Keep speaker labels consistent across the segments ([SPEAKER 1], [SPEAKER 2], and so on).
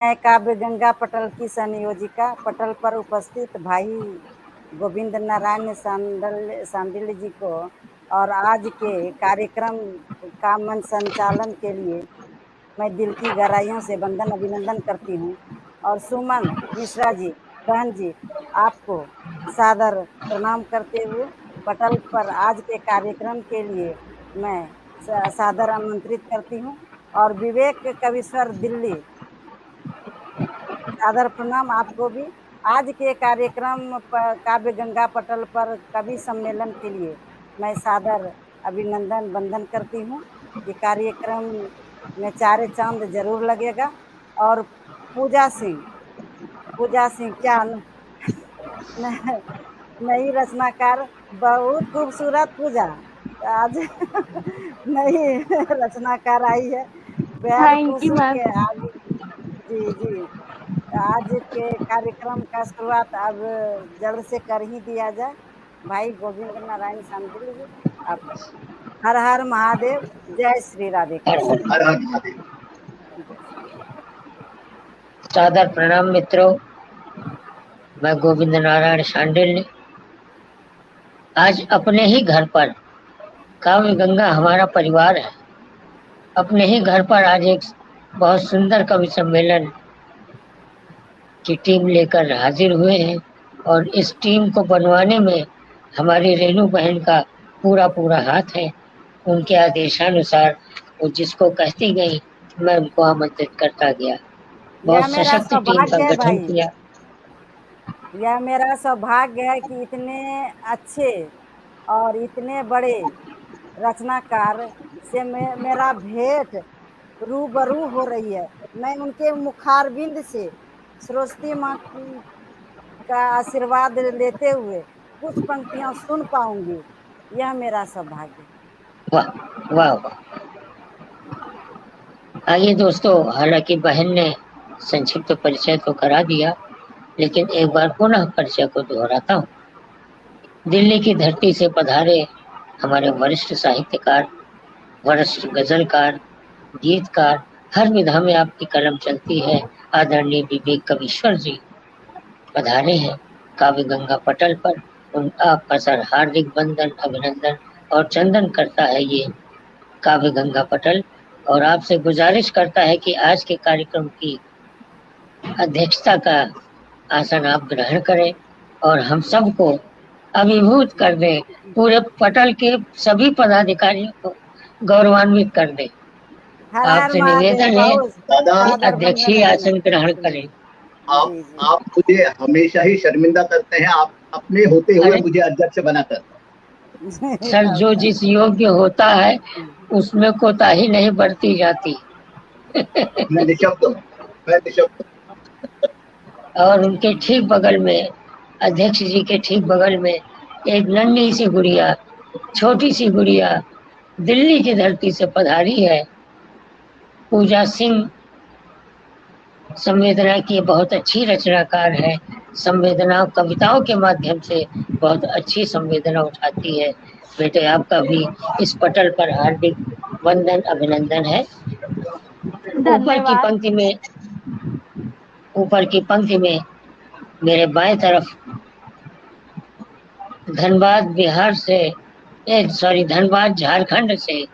[SPEAKER 1] मैं काव्य गंगा पटल की संयोजिका पटल पर उपस्थित भाई गोविंद नारायण सांडिल्य जी को और आज के कार्यक्रम का मन संचालन के लिए मैं दिल की गहराइयों से वंदन अभिनंदन करती हूँ। और सुमन मिश्रा जी, बहन जी, आपको सादर प्रणाम करते हुए पटल पर आज के कार्यक्रम के लिए मैं सादर आमंत्रित करती हूँ। और विवेक कविश्वर दिल्ली, सादर प्रणाम आपको भी। आज के कार्यक्रम काव्य गंगा पटल पर कवि सम्मेलन के लिए मैं सादर अभिनंदन वंदन करती हूँ। ये कार्यक्रम में चारे चांद जरूर लगेगा। और पूजा सिंह, पूजा सिंह क्या नई रचनाकार, बहुत खूबसूरत पूजा आज नई रचनाकार आई है। बेहद
[SPEAKER 2] थैंक
[SPEAKER 1] खुश
[SPEAKER 2] यू
[SPEAKER 1] हूँ
[SPEAKER 2] मैम।
[SPEAKER 1] कि आज, जी जी, आज के कार्यक्रम का शुरुआत अब जल्द से कर ही दिया जाए। भाई गोविंद नारायण सांडिल्य जी, आप हर हर महादेव, जय श्री राधे
[SPEAKER 3] हर
[SPEAKER 1] कृष्ण।
[SPEAKER 3] हर हर महादेव। सादर प्रणाम मित्रों, मैं गोविंद नारायण सांडिल्य आज अपने ही घर पर, काव्य गंगा हमारा परिवार है, अपने ही घर पर आज एक बहुत सुंदर कवि सम्मेलन की टीम लेकर हाजिर हुए हैं। और इस टीम को बनवाने में हमारी रेणु बहन का पूरा पूरा हाथ है। उनके आदेशानुसार वो जिसको कहती गई मैं उनको आमंत्रित करता गया।
[SPEAKER 1] यह
[SPEAKER 3] बहुत
[SPEAKER 1] मेरा
[SPEAKER 3] सशक्त टीम का
[SPEAKER 1] सौभाग्य है
[SPEAKER 3] गठन
[SPEAKER 1] भाई,
[SPEAKER 3] किया।
[SPEAKER 1] यह मेरा सौभाग्य है कि इतने अच्छे और इतने बड़े रचनाकार से मेरा भेंट रूबरू हो रही है। मैं उनके मुखारबिंद से सरस्वती माँ का आशीर्वाद लेते हुए कुछ पंक्तियां सुन पाऊंगी, यह मेरा सौभाग्य है।
[SPEAKER 3] वाह वाह वाह। आइए दोस्तों, हालांकि बहन ने संक्षिप्त परिचय तो करा दिया, लेकिन एक बार पुनः परिचय को दोहराता हूँ। दिल्ली की धरती से पधारे हमारे वरिष्ठ साहित्यकार, वरिष्ठ गजलकार, गीतकार, हर विधा में आपकी कलम चलती है, आदरणीय विवेक कवीश्वर जी पधारे हैं काव्य गंगा पटल पर। उन आपका सर हार्दिक वंदन अभिनंदन और चंदन करता है ये काव्य गंगा पटल, और आपसे गुजारिश करता है कि आज के कार्यक्रम की अध्यक्षता का आसन आप ग्रहण करें और हम सबको अभिभूत कर दें, पूरे पटल के सभी पदाधिकारियों को गौरवान्वित कर दें।
[SPEAKER 1] हर हर
[SPEAKER 3] आपसे
[SPEAKER 1] महादेव,
[SPEAKER 3] निवेदन है
[SPEAKER 1] बहुत
[SPEAKER 4] दादा,
[SPEAKER 3] कि
[SPEAKER 1] सादर वंदन
[SPEAKER 3] अध्यक्षीय आसन ग्रहण
[SPEAKER 1] अभिनंदन।
[SPEAKER 3] करें।
[SPEAKER 4] आप
[SPEAKER 1] जी जी।
[SPEAKER 4] आप मुझे हमेशा ही शर्मिंदा करते हैं, आप अपने होते हुए
[SPEAKER 3] अरे
[SPEAKER 4] मुझे अध्यक्ष बनाकर।
[SPEAKER 3] सर, जो जिस योग्य होता है उसमें कोताही नहीं बरती जाती।
[SPEAKER 4] मैं निशब्द हूँ, मैं निशब्द
[SPEAKER 3] और उनके ठीक बगल में, अध्यक्ष जी के ठीक बगल में एक नन्ही सी गुड़िया, छोटी सी गुड़िया दिल्ली की धरती से पधारी है, पूजा सिंह। संवेदना की बहुत अच्छी रचनाकार है, संवेदना कविताओं के माध्यम से बहुत अच्छी संवेदना उठाती है। बेटे, आपका भी इस पटल पर हार्दिक वंदन अभिनंदन है। ऊपर की
[SPEAKER 2] धन्यवाद।
[SPEAKER 3] पंक्ति में, ऊपर की पंक्ति में मेरे बाएं तरफ धनबाद बिहार से, सॉरी, धनबाद झारखंड से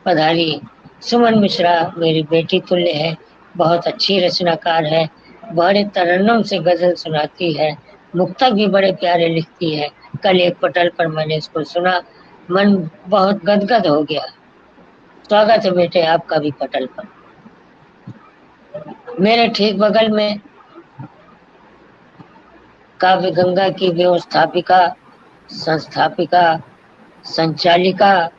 [SPEAKER 3] पधारी सुमन मिश्रा मेरी बेटी तुल्य है, बहुत अच्छी रचनाकार है, बड़े तरन्नुम से गजल सुनाती है, मुक्तक भी बड़े प्यारे लिखती है। कल एक पटल पर मैंने इसको सुना, मन बहुत गदगद हो गया। स्वागत है बेटे आपका भी पटल पर। मेरे ठीक बगल में काव्य गंगा की व्यवस्थापिका, संस्थापिका, संचालिका,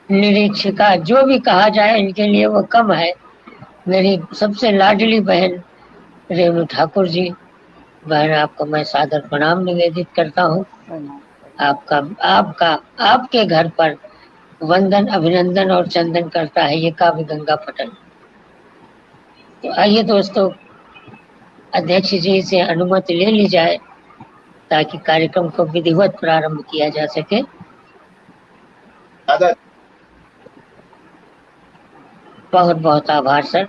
[SPEAKER 3] निरीक्षिका, जो भी कहा जाए इनके लिए वो कम है, मेरी सबसे लाडली बहन रेणु ठाकुर जी। बहन, आपको मैं सादर प्रणाम निवेदित करता हूँ। आपका आपका आपके घर पर वंदन अभिनंदन और चंदन करता है ये काव्य गंगा पटल। तो आइए दोस्तों, अध्यक्ष जी से अनुमति ले ली जाए ताकि कार्यक्रम को विधिवत प्रारंभ किया जा सके।
[SPEAKER 4] दादा।
[SPEAKER 3] बहुत बहुत आभार सर।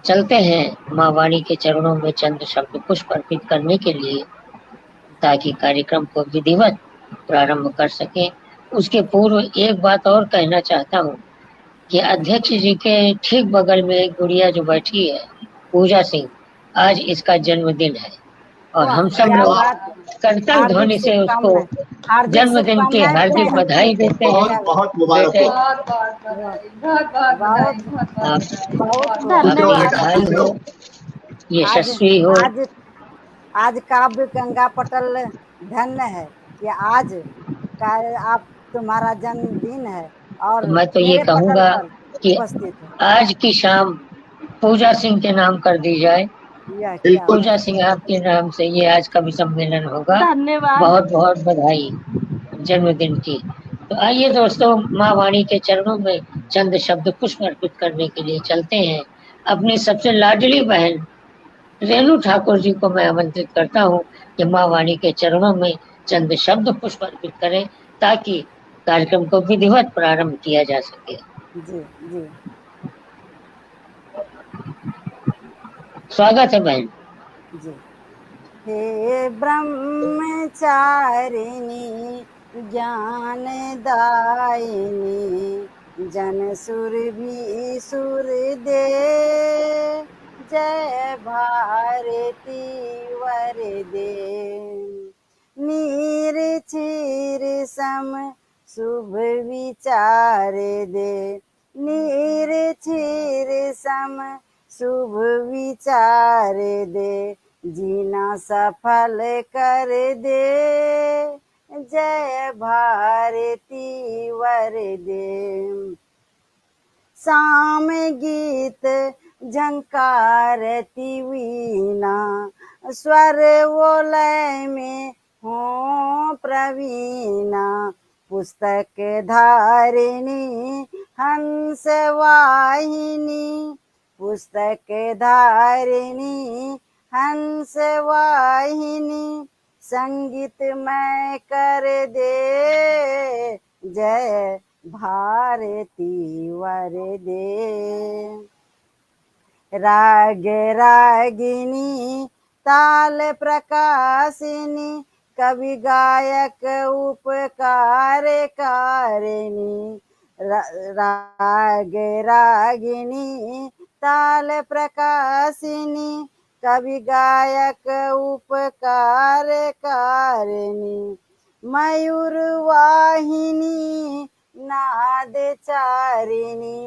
[SPEAKER 3] चलते हैं माँ वाणी के चरणों में चंद शब्द पुष्प अर्पित करने के लिए, ताकि कार्यक्रम को विधिवत प्रारंभ कर सके। उसके पूर्व एक बात और कहना चाहता हूँ कि अध्यक्ष जी के ठीक बगल में एक गुड़िया जो बैठी है, पूजा सिंह, आज इसका जन्मदिन है और
[SPEAKER 1] वाह
[SPEAKER 3] हम सब
[SPEAKER 1] क्या
[SPEAKER 3] लोग
[SPEAKER 1] बात है।
[SPEAKER 3] करतल
[SPEAKER 1] हार्दिक
[SPEAKER 3] ध्वनि से उसको
[SPEAKER 1] शुभकामनाएं, हार्दिक
[SPEAKER 3] जन्मदिन की
[SPEAKER 1] शुभकामनाएं
[SPEAKER 3] हार्दिक
[SPEAKER 1] बहन।
[SPEAKER 3] बधाई देते हैं।
[SPEAKER 4] बहुत
[SPEAKER 1] क्या
[SPEAKER 4] बहुत मुबारक
[SPEAKER 3] बेटे,
[SPEAKER 4] हो।
[SPEAKER 2] बहुत बहुत बधाई, बहुत बहुत बधाई,
[SPEAKER 1] बहुत
[SPEAKER 2] बहुत बहुत
[SPEAKER 3] आप
[SPEAKER 2] बधाई,
[SPEAKER 1] बहुत
[SPEAKER 2] बहुत
[SPEAKER 1] बहुत
[SPEAKER 4] खुश हो
[SPEAKER 3] आपके
[SPEAKER 4] बेटा,
[SPEAKER 3] भाई
[SPEAKER 4] खुश
[SPEAKER 3] हो,
[SPEAKER 4] हो।
[SPEAKER 1] आज
[SPEAKER 3] यशस्वी हो।
[SPEAKER 1] आज आज काव्य गंगा पटल धन्य है कि आज का आप तुम्हारा जन्मदिन है और
[SPEAKER 3] मैं तो ये
[SPEAKER 1] मेरे पटल
[SPEAKER 3] कहूँगा
[SPEAKER 1] पर
[SPEAKER 3] कि
[SPEAKER 1] उपस्थित है।
[SPEAKER 3] आज की शाम पूजा सिंह के नाम कर दी जाए।
[SPEAKER 1] यह क्या
[SPEAKER 4] बिल्कुल।
[SPEAKER 1] बात।
[SPEAKER 3] पूजा सिंह आपके नाम से ये आज का भी सम्मेलन होगा।
[SPEAKER 2] धन्यवाद।
[SPEAKER 3] बहुत बहुत बधाई जन्मदिन की। तो आइए दोस्तों, माँ वाणी के चरणों में चंद शब्द पुष्प अर्पित करने के लिए चलते हैं। अपनी सबसे लाडली बहन रेणु ठाकुर जी को मैं आमंत्रित करता हूँ कि माँ वाणी के चरणों में चंद शब्द पुष्प अर्पित करें, ताकि कार्यक्रम को विधिवत प्रारंभ किया जा सके।
[SPEAKER 1] जी जी
[SPEAKER 3] स्वागत है बहन।
[SPEAKER 1] जी। हे ब्रह्मचारिणी ज्ञान दायिनी जन सुर भी सुर दे, जय भारती वर दे। नीर चीर सम शुभ विचार दे, नीर चीर सम शुभ विचार दे, जीना सफल कर दे, जय भारती वर दे। साम गीत झंकारती वीणा, स्वर वो लय में हो प्रवीणा। पुस्तक धारिणी हंस वाहिनी, पुस्तक धारिणी हंस वाहिनी। संगीत मैं कर दे, जय भारती वर दे। राग रागिनी ताल प्रकाशिनी, कवि गायक उपकार कारिणी। राग रागिनी ताल प्रकाशिनी, कवि गायक उपकार कारिणी। मयूर वाहिनी नाद चारिणी,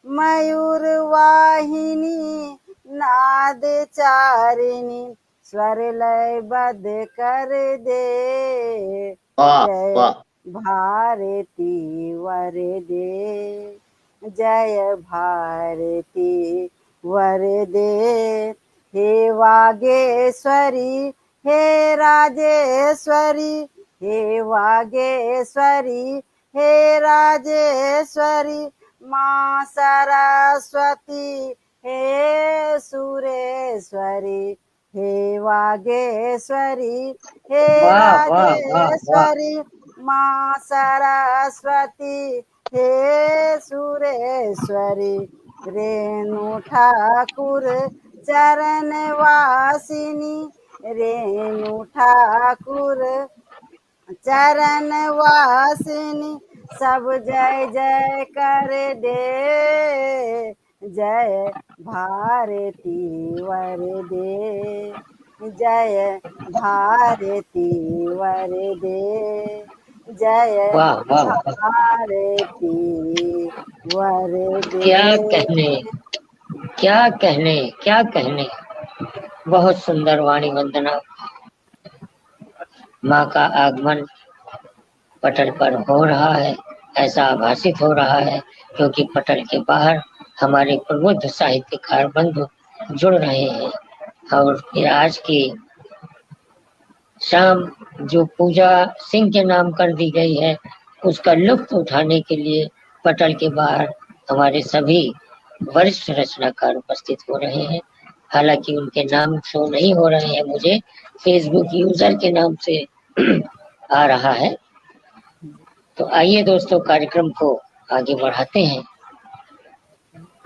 [SPEAKER 1] मयूर वाहिनी नाद चारिणी। स्वर लय बद्ध कर दे,
[SPEAKER 4] वाह
[SPEAKER 1] जय
[SPEAKER 4] वाह।
[SPEAKER 1] भारती वर दे, जय भारती वर दे। हे वागेश्वरी हे राजेश्वरी, हे वागेश्वरी हे राजेश्वरी। माँ सरस्वती हे सुरेश्वरी, हे वागेश्वरी हे
[SPEAKER 3] वाह वाह वाह वाह।
[SPEAKER 1] राजेश्वरी। माँ सरस्वती हे सुरेश्वरी। रेणु ठाकुर चरण वासिनी, रेणु ठाकुर चरण वासिनी। सब जय जय कर दे, जय भारती वर दे, जय भारती वर दे, जय
[SPEAKER 3] वाह वाह वाह।
[SPEAKER 1] भारती वर
[SPEAKER 3] क्या
[SPEAKER 1] दे।
[SPEAKER 3] कहने, क्या कहने, क्या कहने। बहुत सुंदर वाणी वंदना। माँ का आगमन पटल पर हो रहा है, ऐसा आभासित हो रहा है, क्योंकि पटल के बाहर हमारे प्रबुद्ध साहित्यकार बंधु जुड़ रहे हैं। और फिर आज की शाम जो पूजा सिंह के नाम कर दी गई है, उसका लुत्फ उठाने के लिए पटल के बाहर हमारे सभी वरिष्ठ रचनाकार उपस्थित हो रहे हैं। हालांकि उनके नाम शो नहीं हो रहे हैं, मुझे फेसबुक यूजर के नाम से आ रहा है। तो आइए दोस्तों, कार्यक्रम को आगे बढ़ाते हैं।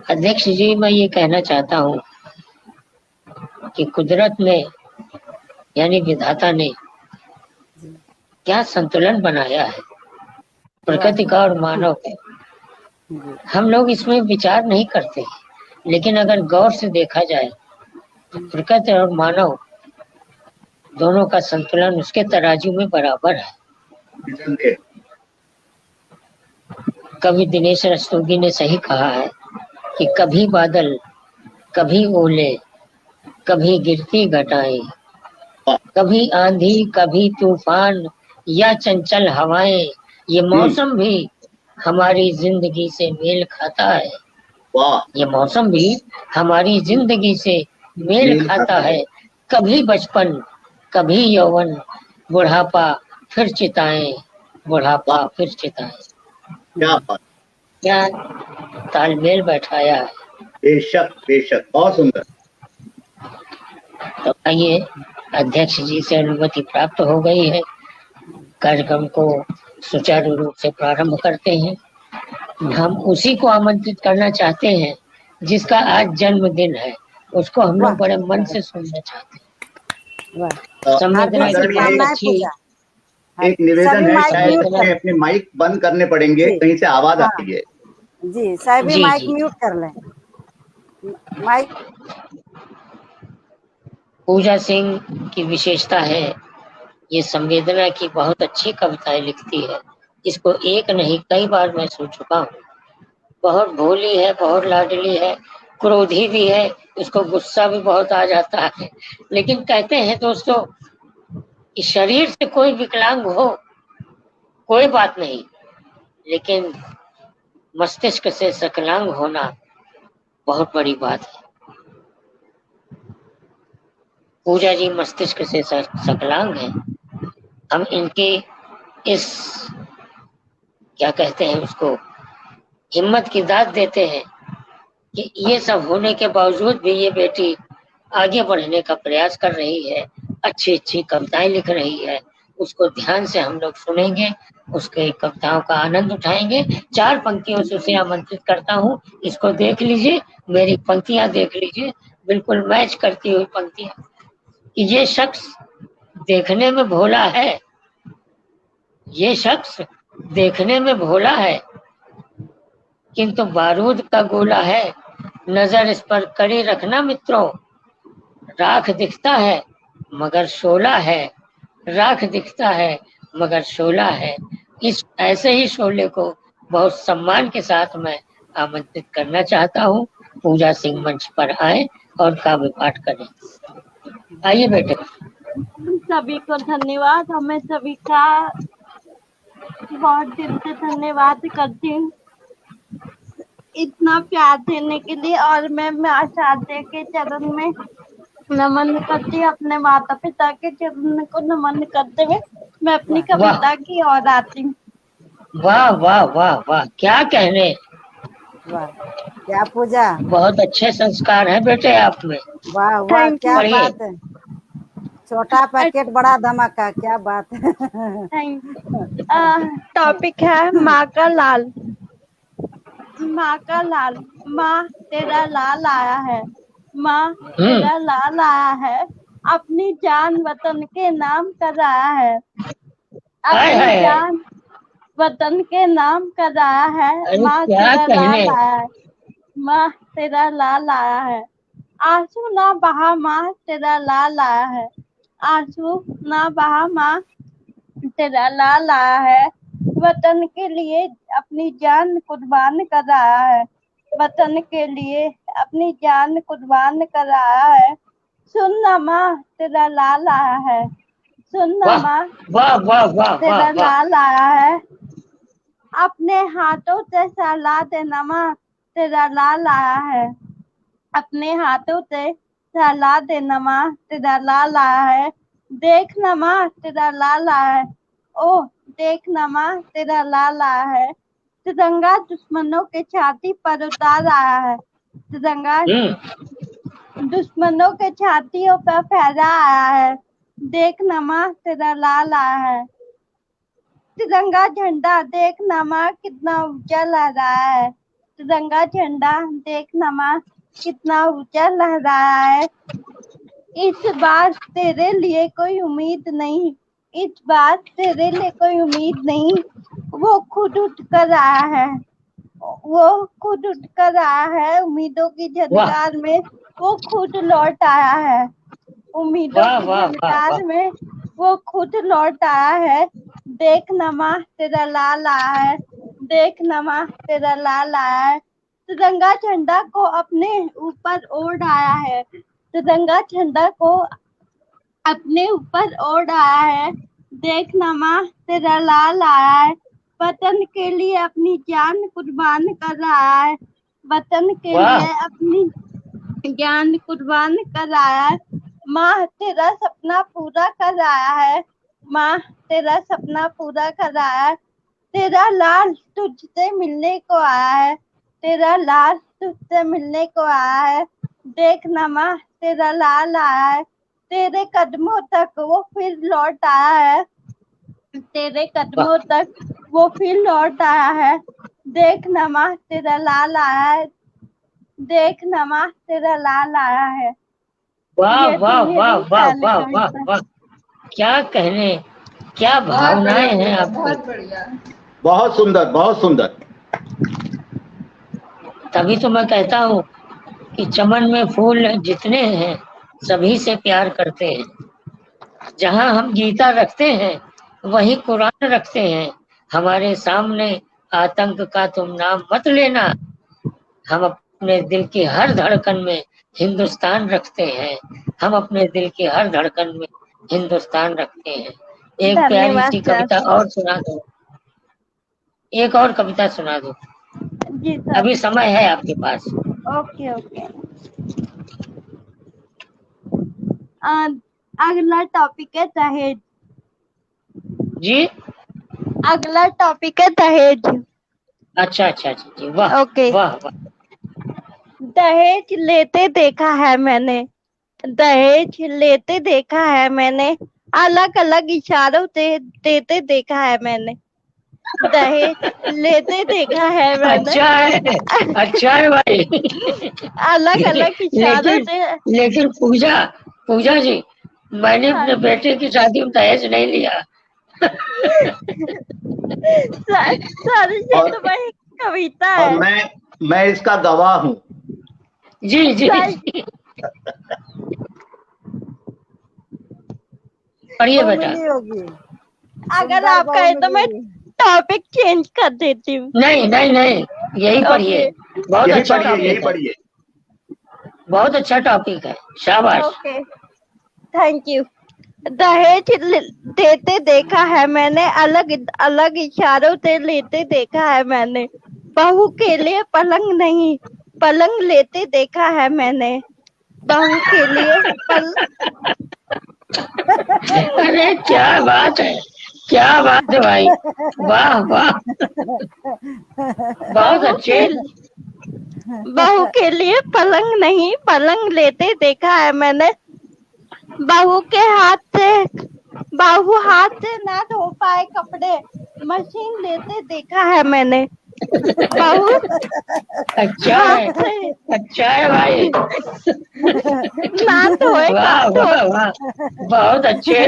[SPEAKER 3] अध्यक्ष जी, मैं ये कहना चाहता हूँ कि कुदरत ने यानी विधाता ने क्या संतुलन बनाया है प्रकृति का और मानव का। हम लोग इसमें विचार नहीं करते, लेकिन अगर गौर से देखा जाए तो प्रकृति और मानव दोनों का संतुलन उसके तराजू में बराबर है। कवि दिनेश रस्तोगी ने सही कहा है कि कभी बादल, कभी ओले, कभी गिरती घटाएं, कभी आंधी, कभी तूफान या चंचल हवाएं, ये मौसम भी हमारी जिंदगी से मेल खाता है। ये मौसम भी हमारी जिंदगी से मेल खाता है। कभी बचपन, कभी यौवन, बुढ़ापा फिर चिताएं, बुढ़ापा फिर चिताएं। क्या तालमेल बैठाया है।
[SPEAKER 4] बेशक बेशक, बहुत सुंदर।
[SPEAKER 3] तो आइए, अध्यक्ष जी से अनुमति प्राप्त हो गई है, कार्यक्रम को सुचारू रूप से प्रारंभ करते हैं। हम उसी को आमंत्रित करना चाहते हैं जिसका आज जन्मदिन है, उसको हम लोग बड़े मन से सुनना चाहते हैं।
[SPEAKER 4] एक निवेदन है, शायद अपने माइक बंद करने पड़ेंगे, कहीं से आवाज आती है।
[SPEAKER 1] जी साहब, माइक म्यूट कर लें। माइक।
[SPEAKER 3] पूजा सिंह की विशेषता है, ये संवेदना की बहुत अच्छी कविताएं लिखती है। इसको एक नहीं कई बार मैं सुन चुका हूँ। बहुत भोली है, बहुत लाडली है, क्रोधी भी है, उसको गुस्सा भी बहुत आ जाता है। लेकिन कहते हैं दोस्तों कि शरीर से कोई विकलांग हो कोई बात नहीं, लेकिन मस्तिष्क से सकलांग होना बहुत बड़ी बात है। पूजा जी मस्तिष्क से सकलांग है। हम इनकी इस क्या कहते हैं उसको हिम्मत की दाद देते हैं कि ये सब होने के बावजूद भी ये बेटी आगे बढ़ने का प्रयास कर रही है, अच्छी अच्छी कविताएं लिख रही है। उसको ध्यान से हम लोग सुनेंगे, उसके कविताओं का आनंद उठाएंगे। 4 पंक्तियों से उसे आमंत्रित करता हूँ, इसको देख लीजिए, मेरी पंक्तियां देख लीजिए, बिल्कुल मैच करती हुई पंक्तियां। ये शख्स देखने में भोला है, ये शख्स देखने में भोला है, किंतु बारूद का गोला है। नजर इस पर कड़ी रखना मित्रों, राख दिखता है मगर शोला है, राख दिखता है मगर शोला है। इस ऐसे ही शोले को बहुत सम्मान के साथ मैं आमंत्रित करना चाहता हूँ। पूजा सिंह मंच पर आए और काव्य पाठ करें। आइए बेटे।
[SPEAKER 5] सभी को धन्यवाद। हमें सभी का बहुत दिल से धन्यवाद करती हूँ इतना प्यार देने के लिए। और मैं आचार्य के चरण में नमन करती हूँ, अपने माता पिता के चरण को नमन करते हुए मैं अपनी कविता की ओर आती हूँ।
[SPEAKER 3] वाह वाह वाह वाह, क्या कहने।
[SPEAKER 1] वाह, क्या पूजा, बहुत
[SPEAKER 3] अच्छे संस्कार है बेटे आप में।
[SPEAKER 1] वाह वाह, क्या बात है। छोटा पैकेट बड़ा धमाका, क्या बात है।
[SPEAKER 5] टॉपिक है माँ का लाल। माँ का लाल। माँ तेरा लाल आया है, माँ तेरा लाल आया है, अपनी जान वतन के नाम कर आया है, अपनी जान वतन के नाम कर आया है। माँ तेरा लाल आया है, माँ तेरा लाल आया है, आंसू ना बहा माँ तेरा लाल आया है, आंसू ना बहा माँ तेरा लाल आया है, वतन के लिए अपनी जान कुर्बान कर आया है, वतन के लिए अपनी जान कुर्बान कर आया है। सुनना माँ तेरा लाल आया है, सुनना माँ तेरा लाल आया है, अपने हाथों से सहला देना माँ तेरा लाल आया है, अपने हाथों से सहला देना माँ तेरा लाल आया है। देखना माँ तेरा लाल आया है, ओ देखना माँ तेरा लाल आया है, तिरंगा दुश्मनों के छाती पर उतार आया है, तिरंगा दुश्मनों के छातियों पर फहरा आया है। देखना माँ तेरा लाल आया है, तिरंगा झंडा देखना माँ कितना ऊंचा लहराया है, तिरंगा झंडा देखना माँ कितना ऊंचा लहराया है। इस बार तेरे लिए कोई उम्मीद नहीं, इस बार तेरे लिए कोई उम्मीद नहीं, वो खुद उठ कर आया है, वो खुद उठ कर आया है, उम्मीदों की झनकार में वो खुद लौट आया है, उम्मीदों
[SPEAKER 3] वाह,
[SPEAKER 5] की
[SPEAKER 3] वाह, वाह,
[SPEAKER 5] झनकार
[SPEAKER 3] वाह।
[SPEAKER 5] में वो खुद लौट आया है। देख नमा तेरा लाल आया है, देख नमा तेरा लाल आया है, तिरंगा झंडा को अपने ऊपर ओढ़ आया है, तिरंगा झंडा को अपने ऊपर ओढ़ आया है। देख नमा तेरा लाल आया है, वतन के लिए अपनी जान कुर्बान कर रहा है, वतन के
[SPEAKER 3] वाह।
[SPEAKER 5] लिए अपनी जान कुर्बान कर आया है। माँ तेरा सपना पूरा कर आया है, माँ तेरा सपना पूरा कर आया है, तेरा लाल तुझसे मिलने को आया है, तेरा लाल तुझसे मिलने को आया है। देख ना माँ तेरा लाल आया है, तेरे कदमों तक वो फिर लौट आया है, तेरे कदमों तक वो फिर लौट आया है। देख ना माँ तेरा लाल आया है, देख ना माँ तेरा लाल आया है।
[SPEAKER 3] वाह,
[SPEAKER 5] ये
[SPEAKER 3] वाह,
[SPEAKER 5] थी
[SPEAKER 3] वाह,
[SPEAKER 5] मेरी
[SPEAKER 3] वाह,
[SPEAKER 5] पहली
[SPEAKER 3] वाह, वाह,
[SPEAKER 5] कविता।
[SPEAKER 3] वाह। क्या कहने, क्या
[SPEAKER 2] बहुत
[SPEAKER 3] भावनाएं
[SPEAKER 2] बढ़िया
[SPEAKER 3] हैं
[SPEAKER 2] बेटा,
[SPEAKER 3] आपकी।
[SPEAKER 2] बहुत बढ़िया।
[SPEAKER 4] बहुत सुंदर, बहुत सुंदर।
[SPEAKER 3] तभी तो मैं कहता हूँ कि चमन में फूल जितने हैं सभी से प्यार करते हैं। जहाँ हम गीता रखते हैं वहीं कुरान रखते हैं। हमारे सामने आतंक का तुम नाम मत लेना। हम अपने दिल की हर धड़कन में हिंदुस्तान रखते हैं। हम अपने दिल की हर धड़कन में हिंदुस्तान रखते हैं। एक प्यारी
[SPEAKER 5] धन्यवाद
[SPEAKER 3] सी
[SPEAKER 5] सर।
[SPEAKER 3] कविता और सुना दो, एक और कविता सुना दो,
[SPEAKER 5] जी सर।
[SPEAKER 3] अभी समय है आपके पास।
[SPEAKER 5] Okay okay. अगला टॉपिक है दहेज।
[SPEAKER 3] जी,
[SPEAKER 5] अगला टॉपिक है दहेज।
[SPEAKER 3] अच्छा अच्छा अच्छा जी, वाह
[SPEAKER 5] ओके।
[SPEAKER 3] वाह वाह।
[SPEAKER 5] दहेज लेते देखा है मैंने, दहेज लेते देखा है मैंने, अलग अलग इशारों से देते देखा है मैंने, दहेज लेते देखा है मैंने,
[SPEAKER 3] अच्छा है, अच्छा है भाई।
[SPEAKER 5] अलग अलग इशारों
[SPEAKER 3] लेकिन
[SPEAKER 5] से।
[SPEAKER 3] लेकिन पूजा, पूजा जी, मैंने
[SPEAKER 5] हाँ
[SPEAKER 3] अपने
[SPEAKER 5] जी।
[SPEAKER 3] बेटे की शादी में दहेज नहीं लिया।
[SPEAKER 5] सर ये
[SPEAKER 4] और
[SPEAKER 5] तो भाई कविता
[SPEAKER 4] और
[SPEAKER 5] है।
[SPEAKER 4] मैं इसका गवाह हूँ।
[SPEAKER 3] जी जी
[SPEAKER 5] सर
[SPEAKER 3] जी, पढ़िए बेटा।
[SPEAKER 1] बहुमिली होगी,
[SPEAKER 5] अगर
[SPEAKER 1] सुंदर
[SPEAKER 5] आप कहे तो मैं
[SPEAKER 1] बहुमिली।
[SPEAKER 5] टॉपिक चेंज कर देती हूँ।
[SPEAKER 3] नहीं नहीं नहीं, यही पढ़िए,
[SPEAKER 5] ओके
[SPEAKER 3] बहुत
[SPEAKER 4] यही
[SPEAKER 3] अच्छा
[SPEAKER 4] पढ़िए, यही
[SPEAKER 3] टॉपिक है,
[SPEAKER 4] पढ़िए।
[SPEAKER 3] बहुत अच्छा टॉपिक है, शाबाश।
[SPEAKER 5] Okay thank you. दहेज देते देखा है मैंने, अलग अलग इशारों से लेते देखा है मैंने, बहू के लिए पलंग नहीं पलंग लेते देखा है मैंने, बहू के लिए
[SPEAKER 3] अरे क्या बात है, क्या बात है भाई, वाह वाह, बहुत
[SPEAKER 5] बहू
[SPEAKER 3] अच्छे।
[SPEAKER 5] के बहू के लिए पलंग नहीं पलंग लेते देखा है मैंने, बहू के बहू हाथ से ना धो पाए कपड़े, मशीन लेते देखा है मैंने, बहू
[SPEAKER 3] अच्छा है,
[SPEAKER 5] हाथ से
[SPEAKER 3] अच्छा है भाई,
[SPEAKER 5] ना धोए
[SPEAKER 3] वाह वाह वाह, बहुत अच्छे।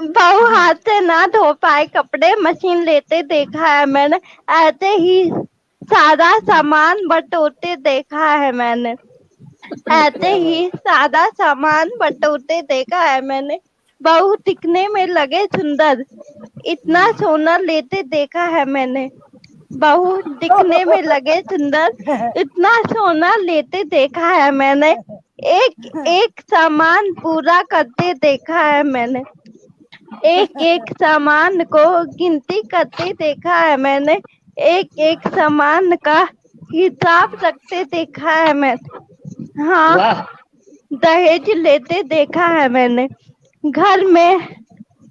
[SPEAKER 5] बहू हाथ से ना धो पाए कपड़े, मशीन लेते देखा है मैंने, ऐसे ही सादा सामान बटोरते देखा है मैंने, ऐसे ही सादा सामान बटोरते देखा है मैंने, बहू दिखने में लगे सुंदर, इतना सोना लेते देखा है मैंने, बहू दिखने में लगे सुंदर, इतना सोना लेते देखा है मैंने, एक एक सामान पूरा करते देखा है मैंने, एक एक सामान को गिनती करते देखा है मैंने, एक एक सामान का हिसाब रखते देखा है मैंने। हाँ
[SPEAKER 3] वाह,
[SPEAKER 5] दहेज लेते देखा है मैंने, घर में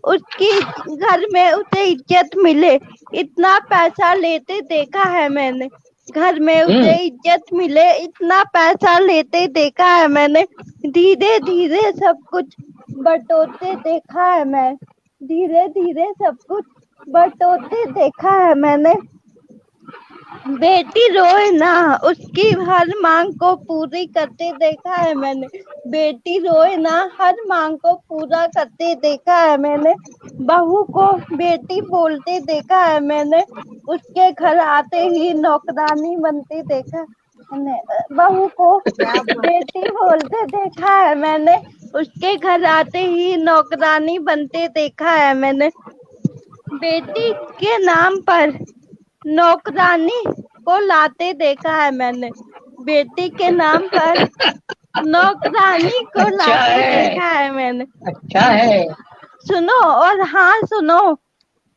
[SPEAKER 5] घर में उसे इज्जत मिले, इतना पैसा लेते देखा है मैंने, घर में उसे इज्जत मिले, इतना पैसा लेते देखा है मैंने, धीरे धीरे सब कुछ बटोरते देखा है मैं, धीरे धीरे सब कुछ बटोरते देखा है मैंने, बेटी रोए ना, उसकी हर मांग को पूरी करते देखा है मैंने। बेटी रोए ना, हर मांग को पूरा करते देखा है मैंने। बहू को बेटी बोलते देखा है मैंने, उसके घर आते ही नौकरानी बनते देखा मैंने। बहू को
[SPEAKER 1] क्या बात
[SPEAKER 5] बेटी बोलते देखा है मैंने, उसके घर आते ही नौकरानी बनते देखा है मैंने। बेटी के नाम पर नौकरानी को लाते देखा है मैंने। बेटी के नाम पर नौकरानी को
[SPEAKER 3] अच्छा
[SPEAKER 5] लाते
[SPEAKER 3] है,
[SPEAKER 5] देखा है मैंने।
[SPEAKER 3] अच्छा है।
[SPEAKER 5] सुनो और हाँ सुनो,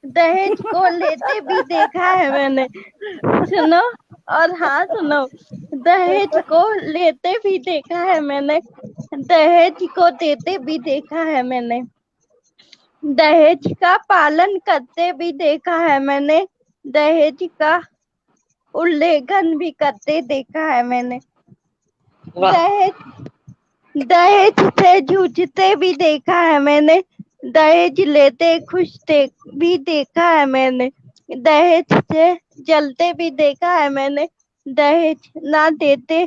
[SPEAKER 5] दहेज को लेते भी देखा है मैंने। सुनो और हाँ सुनो, दहेज को लेते भी देखा है मैंने, दहेज को देते भी देखा है मैंने। दहेज का पालन करते भी देखा है मैंने, दहेज का उल्लंघन भी करते देखा है मैंने।
[SPEAKER 3] वाह,
[SPEAKER 5] दहेज दहेज से जूझते भी देखा है मैंने, दहेज लेते भी देखा है मैंने। दहेज से जलते भी देखा है मैंने, दहेज ना देते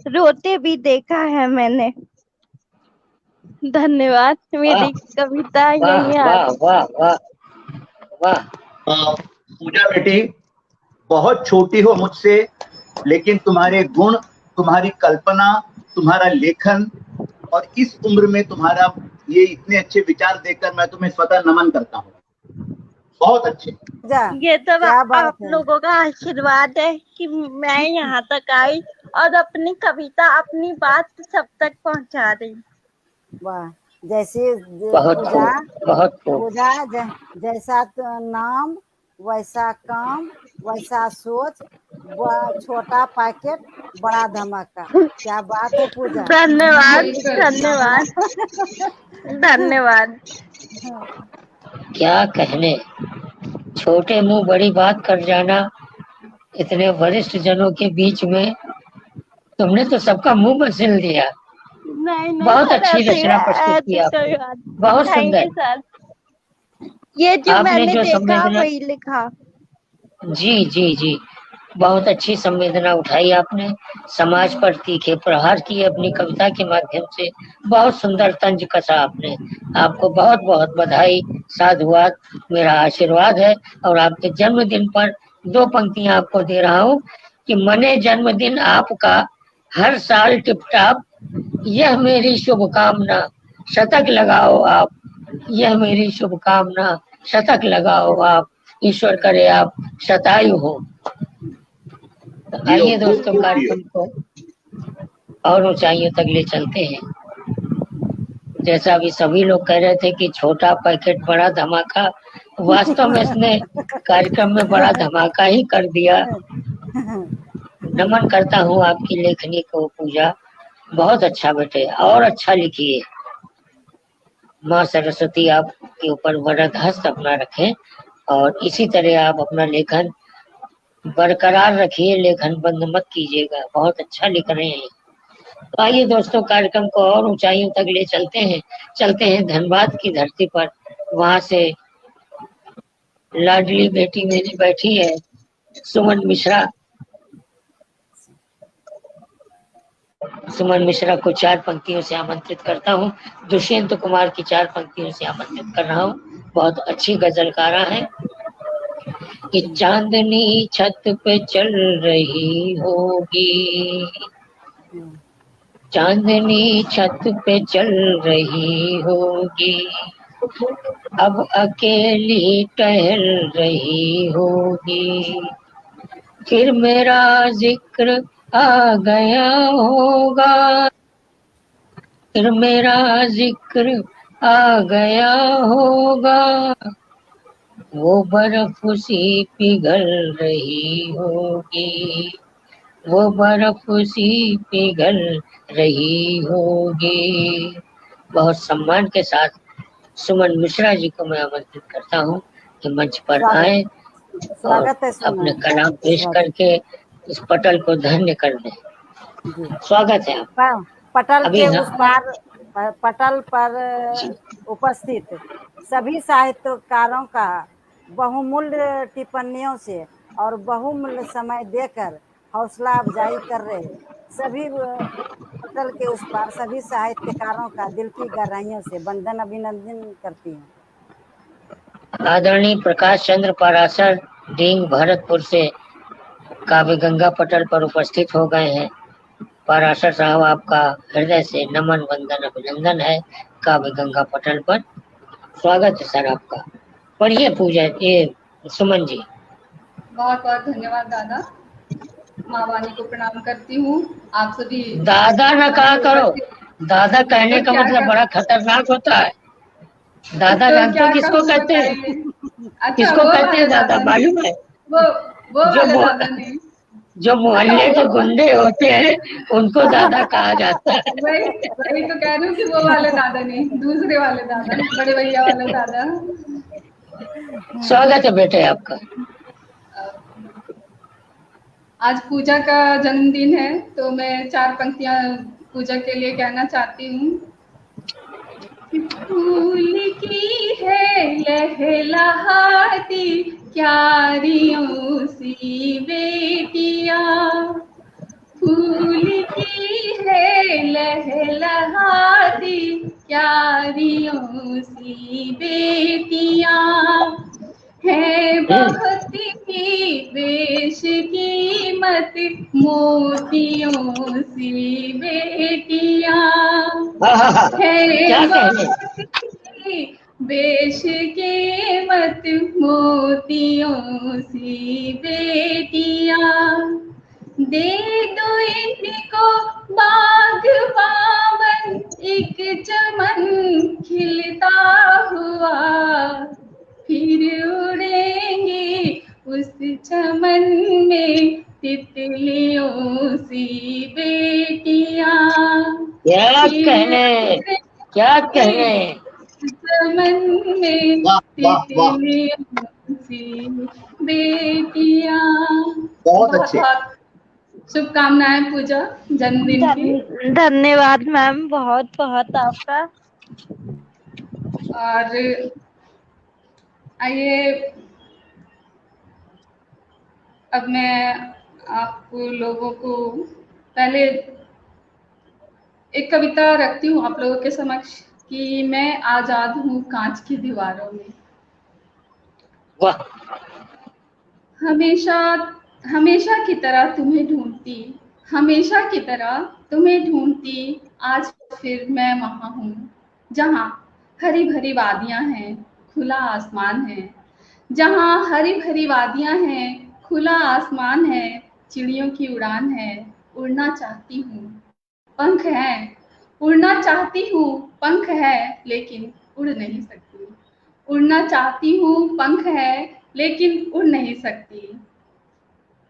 [SPEAKER 5] रोते भी देखा है मैंने। धन्यवाद।
[SPEAKER 3] वाह,
[SPEAKER 5] मेरी कविता
[SPEAKER 3] वाह,
[SPEAKER 5] यही
[SPEAKER 3] वाह,
[SPEAKER 5] आती।
[SPEAKER 3] वाह, वाह, वाह।
[SPEAKER 4] पूजा बेटी, बहुत छोटी हो मुझसे, लेकिन तुम्हारे गुण, तुम्हारी कल्पना, तुम्हारा लेखन और इस उम्र में तुम्हारा ये इतने अच्छे विचार देखकर मैं तुम्हें स्वतः नमन करता हूँ। बहुत अच्छे।
[SPEAKER 1] जा
[SPEAKER 5] ये तो
[SPEAKER 1] क्या बात
[SPEAKER 5] आप
[SPEAKER 1] है।
[SPEAKER 5] लोगों का आशीर्वाद है कि मैं यहाँ तक आई और अपनी कविता, अपनी बात सब तक पहुँचा रही।
[SPEAKER 1] वाह, जैसे
[SPEAKER 3] बहुत
[SPEAKER 1] पूजा
[SPEAKER 3] खूब, बहुत खूब।
[SPEAKER 1] पूजा जैसा तो नाम वैसा काम वैसा सोच, छोटा पैकेट बड़ा धमाका। क्या बात है पूजा।
[SPEAKER 5] धन्यवाद,
[SPEAKER 2] बिल्कुल।
[SPEAKER 5] धन्यवाद, धन्यवाद।
[SPEAKER 3] क्या कहने, छोटे मुंह बड़ी बात कर जाना, इतने वरिष्ठ जनों के बीच में तुमने तो सबका मुंह मसल दिया।
[SPEAKER 5] नहीं
[SPEAKER 3] बहुत
[SPEAKER 5] सर,
[SPEAKER 3] अच्छी रचना प्रस्तुत की
[SPEAKER 5] ऐसी कोई
[SPEAKER 3] आपने,
[SPEAKER 5] बात।
[SPEAKER 3] बहुत
[SPEAKER 5] थैंक
[SPEAKER 3] सुंदर।
[SPEAKER 5] You sir. ये जो
[SPEAKER 3] आपने
[SPEAKER 5] मैंने
[SPEAKER 3] जो
[SPEAKER 5] देखा
[SPEAKER 3] संवेदना,
[SPEAKER 5] वही लिखा।
[SPEAKER 3] जी जी जी, बहुत अच्छी संवेदना उठाई आपने, समाज पर तीखे प्रहार किए अपनी कविता के माध्यम से। बहुत सुंदर तंज कसा आपने। आपको बहुत बहुत बधाई, साधुवाद, मेरा आशीर्वाद है। और आपके जन्मदिन पर 2 पंक्तियां आपको दे रहा हूँ कि मने जन्मदिन आपका हर साल टिपटाप, यह मेरी शुभकामना, शतक लगाओ आप, यह मेरी शुभकामना, शतक लगाओ आप, ईश्वर करे आप शतायु हो। तो
[SPEAKER 4] जियो,
[SPEAKER 3] आइए
[SPEAKER 4] खूब
[SPEAKER 3] दोस्तों,
[SPEAKER 4] खूब जियो।
[SPEAKER 3] कार्यक्रम को और ऊंचाइयों तक ले चलते हैं। जैसा अभी सभी लोग कह रहे थे कि छोटा पैकेट बड़ा धमाका, वास्तव में इसने कार्यक्रम में बड़ा धमाका ही कर दिया। नमन करता हूँ आपकी लेखनी को पूजा, बहुत अच्छा बेटे, और अच्छा लिखिए। माँ सरस्वती आपके ऊपर वरद हस्त अपना रखें और इसी तरह आप अपना लेखन बरकरार रखिए, लेखन बंद मत कीजिएगा, बहुत अच्छा लिख रहे हैं। तो आइए दोस्तों, कार्यक्रम को और ऊंचाइयों तक ले चलते हैं धनबाद की धरती पर। वहां से लाडली बेटी मेरी बैठी है, सुमन मिश्रा। सुमन मिश्रा को 4 पंक्तियों से आमंत्रित करता हूँ। दुष्यंत कुमार की 4 पंक्तियों से आमंत्रित कर रहा हूँ। बहुत अच्छी गजलकारा है। कि चांदनी छत पे चल रही होगी, चांदनी छत पे चल रही होगी, अब अकेली टहल रही होगी, फिर मेरा जिक्र आ गया होगा, फिर मेरा जिक्र आ गया होगा, वो बर्फ सी पिघल रही होगी, वो बर्फ सी पिघल रही होगी। बहुत सम्मान के साथ सुमन मिश्रा जी को मैं आमंत्रित करता हूँ कि मंच पर आए और
[SPEAKER 1] स्वागत है
[SPEAKER 3] अपने
[SPEAKER 1] सुमन।
[SPEAKER 3] कलाम पेश करके इस पटल को धन्य कर दें।
[SPEAKER 1] जी।
[SPEAKER 3] स्वागत है आप।
[SPEAKER 1] पटल
[SPEAKER 3] अभी
[SPEAKER 1] के
[SPEAKER 3] हाँ,
[SPEAKER 1] उस पार, पटल पर उपस्थित सभी साहित्यकारों का बहुमूल्य टिप्पणियों से और बहुमूल्य समय देकर हौसला अफजाई कर रहे सभी पटल के उस पार सभी साहित्यकारों का दिल की गहराइयों से वंदन अभिनंदन करती हूँ।
[SPEAKER 3] आदरणीय प्रकाश चंद्र पाराशर डींग भरतपुर से काव्य गंगा पटल पर उपस्थित हो गए हैं। पाराशर साहब, आपका हृदय से नमन वंदन अभिनंदन है काव्य गंगा पटल पर। स्वागत है सर आपका। पढ़िए पूजा ये सुमन जी।
[SPEAKER 2] बहुत बहुत धन्यवाद दादा। माँ वाणी को प्रणाम करती हूँ। आप सभी
[SPEAKER 3] दादा न कहा करो, दादा कहने
[SPEAKER 2] तो
[SPEAKER 3] का
[SPEAKER 2] क्या
[SPEAKER 3] मतलब
[SPEAKER 2] कर
[SPEAKER 3] बड़ा खतरनाक होता है। दादा
[SPEAKER 2] तो
[SPEAKER 3] जानते
[SPEAKER 2] क्या
[SPEAKER 3] हैं किसको
[SPEAKER 2] कहूँ
[SPEAKER 3] कहते हैं?
[SPEAKER 2] बताइए। अच्छा,
[SPEAKER 3] किसको
[SPEAKER 2] वो
[SPEAKER 3] कहते
[SPEAKER 2] वाले
[SPEAKER 3] हैं दादा
[SPEAKER 2] दादा ने,
[SPEAKER 3] मालूम है?
[SPEAKER 2] वो
[SPEAKER 3] जो
[SPEAKER 2] वाले दादा ने।
[SPEAKER 3] जो
[SPEAKER 2] अच्छा,
[SPEAKER 3] मोहल्ले के
[SPEAKER 2] वो
[SPEAKER 3] गुंडे होते हैं उनको दादा कहा जाता है।
[SPEAKER 2] वही वही तो कह रही हूँ कि वो वाले दादा नहीं, दूसरे वाले दादा, बड़े भैया वाले दादा।
[SPEAKER 3] स्वागत है बेटे आपका।
[SPEAKER 2] आज पूजा का जन्मदिन है, तो मैं 4 पंक्तियां पूजा के लिए कहना चाहती हूँ। फूल की है लहलहाती क्यारियों सी बेटियां, फूल की है लहलहाती क्यारियों सी बेटियां, है बहुत ही बेशकीमत मोतियों सी बेटियां, है
[SPEAKER 3] क्या कहने।
[SPEAKER 2] बहुत ही बेशकीमत मोतियों सी बेटियां, दे दो इनको बागबान एक चमन खिलता हुआ, फिर उड़ेंगे उस चमन में तितलियों सी बेटियां,
[SPEAKER 3] क्या
[SPEAKER 2] फिर
[SPEAKER 3] कहने, क्या कहने।
[SPEAKER 2] चमन में
[SPEAKER 4] वाह वाह वाह,
[SPEAKER 2] तितलियों सी बेटियां।
[SPEAKER 4] बहुत
[SPEAKER 2] बहुत
[SPEAKER 4] अच्छे।
[SPEAKER 2] बहुत शुभकामनाएं पूजा जन्मदिन की।
[SPEAKER 5] धन्यवाद मैम, बहुत बहुत आपका।
[SPEAKER 2] और आइए, अब मैं आप लोगों को पहले एक कविता रखती हूँ आप लोगों के समक्ष कि मैं आजाद हूँ कांच की दीवारों में।
[SPEAKER 3] वाह।
[SPEAKER 2] हमेशा हमेशा की तरह तुम्हें ढूंढती, हमेशा की तरह तुम्हें ढूंढती, आज फिर मैं वहाँ हूँ जहाँ हरी भरी वादियाँ हैं, खुला आसमान है, जहाँ हरी भरी वादियाँ हैं, खुला आसमान है, चिड़ियों की उड़ान है, उड़ना चाहती हूँ, पंख हैं, उड़ना चाहती हूँ, पंख है, लेकिन उड़ नहीं सकती, उड़ना चाहती हूँ, पंख है, लेकिन उड़ नहीं सकती।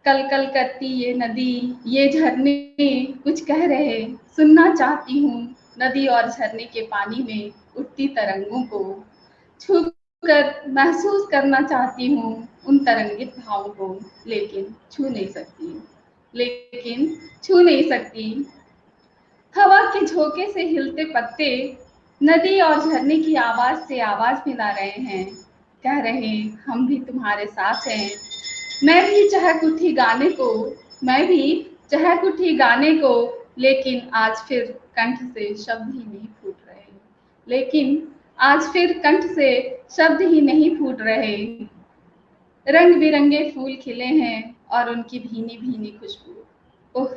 [SPEAKER 2] कल कल करती ये नदी, ये झरने कुछ कह रहे, सुनना चाहती हूँ, नदी और झरने के पानी में उठती तरंगों को, छू कर महसूस करना चाहती हूँ उन तरंगित भावों को, लेकिन छू नहीं सकती, लेकिन छू नहीं सकती। हवा के झोंके से हिलते पत्ते नदी और झरने की आवाज से आवाज मिला रहे हैं, कह रहे हम भी तुम्हारे साथ हैं। मैं भी चहक उठी गाने को, मैं भी चहक उठी गाने को, लेकिन आज फिर कंठ से शब्द ही नहीं फूट रहे, लेकिन आज फिर कंठ से शब्द ही नहीं फूट रहे। रंग बिरंगे फूल खिले हैं और उनकी भीनी भीनी खुशबू, ओह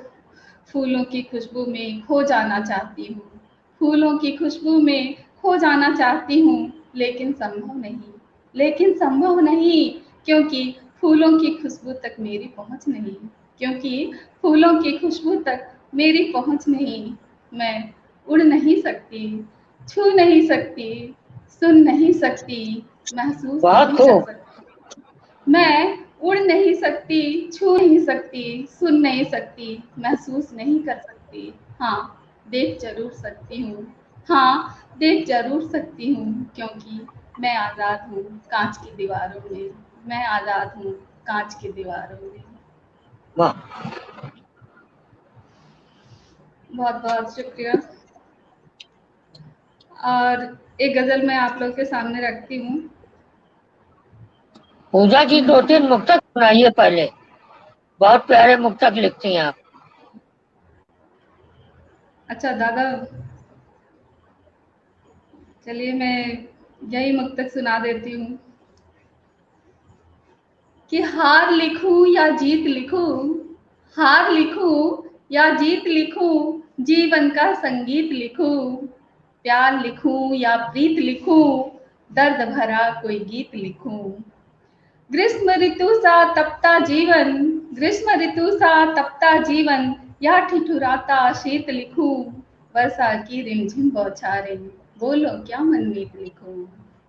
[SPEAKER 2] फूलों की खुशबू में खो जाना चाहती हूँ, फूलों की खुशबू में खो जाना चाहती हूँ, लेकिन संभव नहीं, लेकिन संभव नहीं, क्योंकि फूलों की खुशबू तक मेरी पहुँच नहीं, क्योंकि फूलों की खुशबू तक मेरी पहुँच नहीं। मैं उड़ नहीं सकती, छू नहीं सकती, सुन नहीं सकती, महसूस
[SPEAKER 3] बहुत
[SPEAKER 2] नहीं कर
[SPEAKER 3] खूब।
[SPEAKER 2] सकती। मैं उड़ नहीं सकती, छू नहीं सकती, सुन नहीं सकती, महसूस नहीं कर सकती। हाँ, देख जरूर सकती हूँ, हाँ देख जरूर सकती हूँ, क्योंकि मैं आज़ाद हूँ कांच की दीवारों में, मैं आज़ाद हूँ कांच की दीवारों में।
[SPEAKER 3] वाह।
[SPEAKER 2] बहुत बहुत शुक्रिया। और एक गजल मैं आप लोग के सामने रखती हूँ।
[SPEAKER 3] पूजा जी 2-3 मुक्तक सुनाइए पहले। बहुत प्यारे मुक्तक लिखती हैं आप।
[SPEAKER 2] अच्छा दादा, चलिए मैं यही मुक्तक सुना देती हूँ कि हार लिखूं या जीत लिखूं, हार लिखूं या जीत लिखूं, जीवन का संगीत लिखूं, प्यार लिखूं या प्रीत लिखूं, दर्द भरा कोई गीत लिखूं। ग्रीष्म ऋतु सा तपता जीवन, ग्रीष्म ऋतु सा तपता जीवन, या ठिठुराता शीत लिखूं, वर्षा की रिमझिम बौछारें, बोलो क्या मनमीत लिखूं,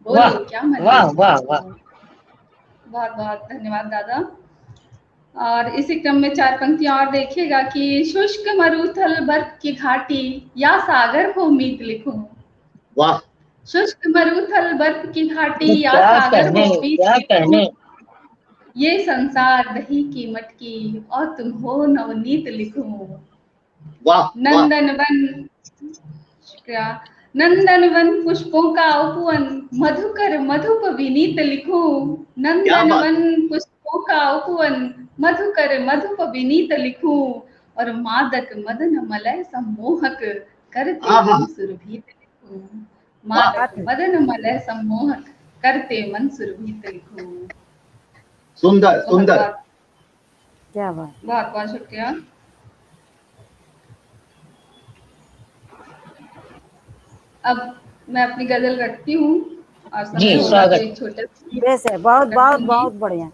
[SPEAKER 3] वाह
[SPEAKER 2] बोलो क्या
[SPEAKER 3] वाह
[SPEAKER 2] मनमीत
[SPEAKER 3] वाह वाह।
[SPEAKER 2] लिखूं। बहुत बहुत धन्यवाद दादा। और इसी क्रम में 4 पंक्तियां और देखिएगा कि शुष्क मरुथल बर्फ की घाटी, या सागर हो मीत लिखूं।
[SPEAKER 4] वाह
[SPEAKER 2] शुष्क मरुथल बर्फ की घाटी,
[SPEAKER 3] ये
[SPEAKER 2] या
[SPEAKER 3] क्या
[SPEAKER 2] सागर
[SPEAKER 3] कहने,
[SPEAKER 2] हो मीत
[SPEAKER 3] क्या
[SPEAKER 2] लिखूं,
[SPEAKER 3] कहने।
[SPEAKER 2] ये संसार दही की मटकी, और तुम हो नवनीत लिखूं।
[SPEAKER 4] वाह वाह
[SPEAKER 2] नंदनवन, शुक्रिया। नंदनवन पुष्पों का उपवन, मधुकर मधुप विनीत लिखूं।
[SPEAKER 4] क्या बात।
[SPEAKER 2] नंदनवन पुष्पों का उपवन, मधुकर मधुप विनीत लिखूं, और मादक मदन मलय सम्मोहक, करते
[SPEAKER 4] हाँ हाँ
[SPEAKER 2] मन सुरभित लिखूं।
[SPEAKER 4] वाह
[SPEAKER 2] मादक मदन मलय सम्मोहक, करते मन सुरभित लिखूं।
[SPEAKER 4] सुंदर
[SPEAKER 2] बहुत
[SPEAKER 4] सुंदर।
[SPEAKER 2] बहुत
[SPEAKER 1] क्या बात।
[SPEAKER 2] बहुत बहुत शुक्रिया। अब मैं अपनी गजल रखती हूँ, और
[SPEAKER 3] जी
[SPEAKER 2] समय होगा तो
[SPEAKER 3] स्वागत।
[SPEAKER 2] एक छोटा
[SPEAKER 1] बेस है, बहुत बहुत
[SPEAKER 2] रखूंगी।
[SPEAKER 1] बहुत बढ़िया।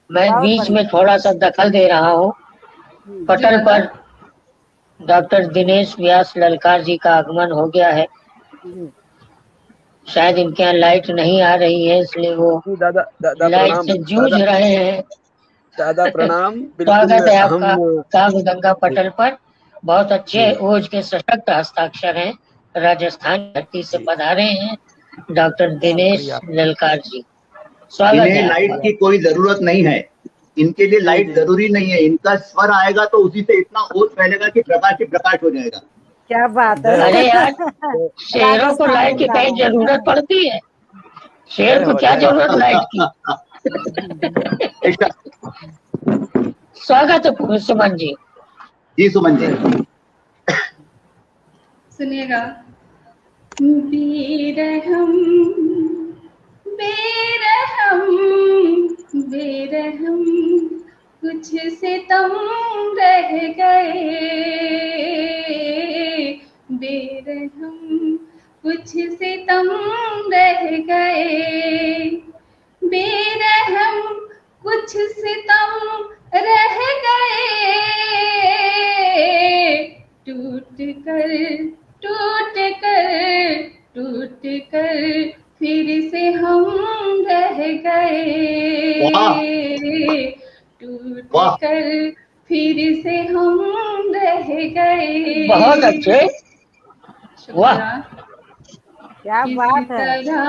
[SPEAKER 3] मैं
[SPEAKER 1] बहुत
[SPEAKER 3] बीच
[SPEAKER 1] बढ़िया।
[SPEAKER 3] में थोड़ा सा दखल दे रहा हूँ।
[SPEAKER 2] जी
[SPEAKER 3] पटल
[SPEAKER 2] दादा।
[SPEAKER 3] पर डॉक्टर दिनेश व्यास ललकार जी का आगमन हो गया है।
[SPEAKER 1] जी
[SPEAKER 3] शायद इनके यहाँ लाइट नहीं आ रही है, इसलिए वो
[SPEAKER 6] जी दादा दादा
[SPEAKER 3] लाइट
[SPEAKER 6] प्रणाम।
[SPEAKER 3] से जूझ
[SPEAKER 6] दादा
[SPEAKER 3] रहे हैं।
[SPEAKER 6] दादा प्रणाम। बिल्कुल
[SPEAKER 3] स्वागत है
[SPEAKER 6] हम
[SPEAKER 3] आपका काव्य गंगा पटल पर। बहुत अच्छे
[SPEAKER 6] जी
[SPEAKER 3] ओज के सशक्त हस्ताक्षर हैं। राजस्थान धरती से
[SPEAKER 6] जी
[SPEAKER 3] पधारे हैं डॉक्टर दिनेश
[SPEAKER 6] शुक्रिया
[SPEAKER 3] ललकार जी। स्वागत
[SPEAKER 4] इन्हें
[SPEAKER 3] है
[SPEAKER 4] लाइट
[SPEAKER 3] आपका।
[SPEAKER 6] शुक्रिया।
[SPEAKER 4] की कोई जरूरत नहीं है, इनके लिए
[SPEAKER 6] जी
[SPEAKER 4] लाइट
[SPEAKER 6] जी
[SPEAKER 4] जरूरी नहीं है। इनका स्वर आएगा तो उसी से इतना ओज फैलेगा कि प्रकाश ही प्रकाश हो जाएगा।
[SPEAKER 1] क्या बात
[SPEAKER 6] जय
[SPEAKER 1] है।
[SPEAKER 6] हो
[SPEAKER 3] अरे यार,
[SPEAKER 6] जय
[SPEAKER 3] शेरों को
[SPEAKER 1] राजस्थान
[SPEAKER 3] लाइट
[SPEAKER 1] में
[SPEAKER 3] की
[SPEAKER 1] जा
[SPEAKER 3] कहीं
[SPEAKER 1] रहे
[SPEAKER 3] जरूरत
[SPEAKER 1] हैं।
[SPEAKER 3] पड़ती है? शेर
[SPEAKER 6] जय
[SPEAKER 3] को
[SPEAKER 6] हो
[SPEAKER 3] क्या
[SPEAKER 6] जय हो।
[SPEAKER 3] जरूरत लाइट की।
[SPEAKER 4] बेशक।
[SPEAKER 3] स्वागत है सुमन जी।
[SPEAKER 4] जी सुमन जी।
[SPEAKER 2] सुनिएगा। बेरहम बेरहम बेरहम, कुछ सितम रह गए, बेरहम कुछ सितम रह गए, बेरहम कुछ सितम रह गए, टूट कर टूट कर टूट कर फिर से हम रह गए,
[SPEAKER 4] वाह
[SPEAKER 2] टूट
[SPEAKER 4] वाह
[SPEAKER 2] कर फिर से हम रह गए।
[SPEAKER 3] बहुत अच्छे। वाह।
[SPEAKER 2] शुक्रिया।
[SPEAKER 1] क्या
[SPEAKER 2] किस
[SPEAKER 1] बात है।
[SPEAKER 2] तरह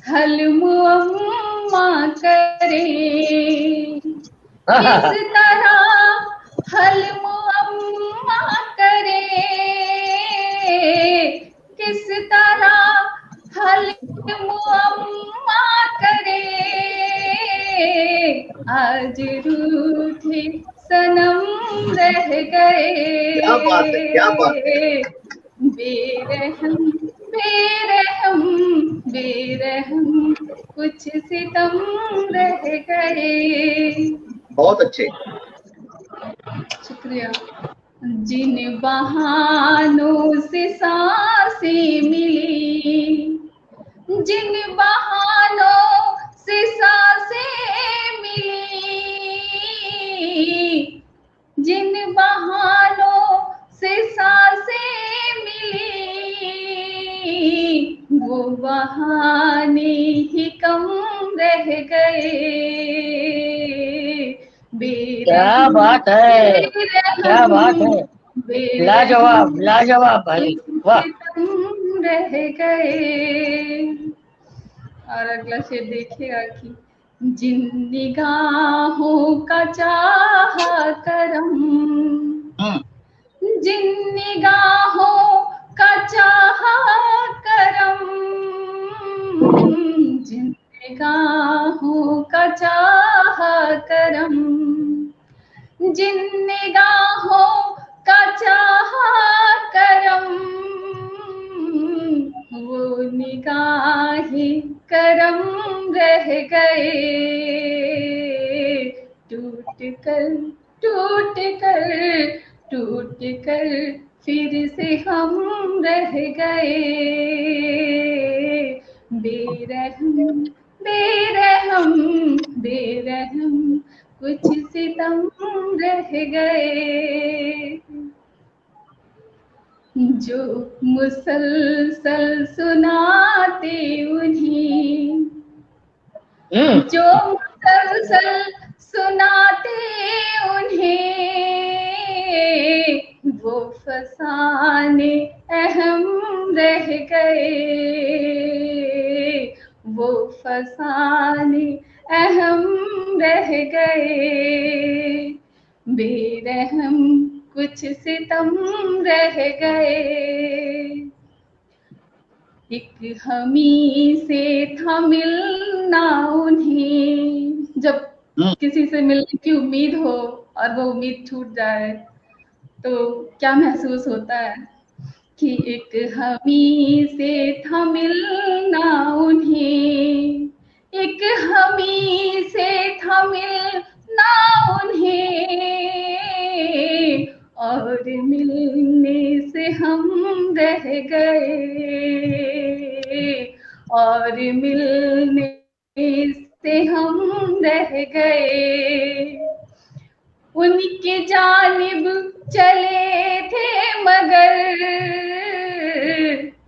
[SPEAKER 2] हलमुअम्मा करे, किस तरह हलमुअम्मा करे, किस तरह हलमुअम्मा करे, आज रूठे सनम रह
[SPEAKER 4] क्या बात है, क्या बात है।
[SPEAKER 2] गए, बेरहम बेरहम बेरहम कुछ सितम रह गए।
[SPEAKER 4] बहुत अच्छे।
[SPEAKER 2] शुक्रिया। जिन बहानों से सांसें मिली, जिन बहानों से सांसें मिली, जिन बहानों से सांसें मिली, वो बहाने ही कम रह गए,
[SPEAKER 3] क्या
[SPEAKER 2] बेरहम
[SPEAKER 3] बात है, क्या बात है।
[SPEAKER 2] बेरहम
[SPEAKER 3] लाजवाब लाजवाब भाई, वाह।
[SPEAKER 2] तुम रह गए। और अगला शेर देखिएगा कि जिन निगाहों का चाहा करम, जिन निगाहों का चाहा करम, जिन निगाहों का चाहा गए, टूट कर टूट कर टूट कर फिर से हम रह गए, बेरहम बेरहम बेरहम कुछ सितम रह गए, जो मुसलसल सुनाते उन्हें, जो मुसलसल सुनाते उन्हें, वो फसाने अहम रह गए, वो फसाने अहम रह गए, बेरहम कुछ सितम रह गए, एक हमी से था मिलना उन्हें, जब किसी से मिलने की उम्मीद हो और वो उम्मीद छूट जाए तो क्या महसूस होता है कि एक हमी से था मिलना उन्हें, एक हमी से था मिलना उन्हें, और मिलने से हम रह गए, और मिलने से हम रह गए, उनकी जानिब चले थे मगर,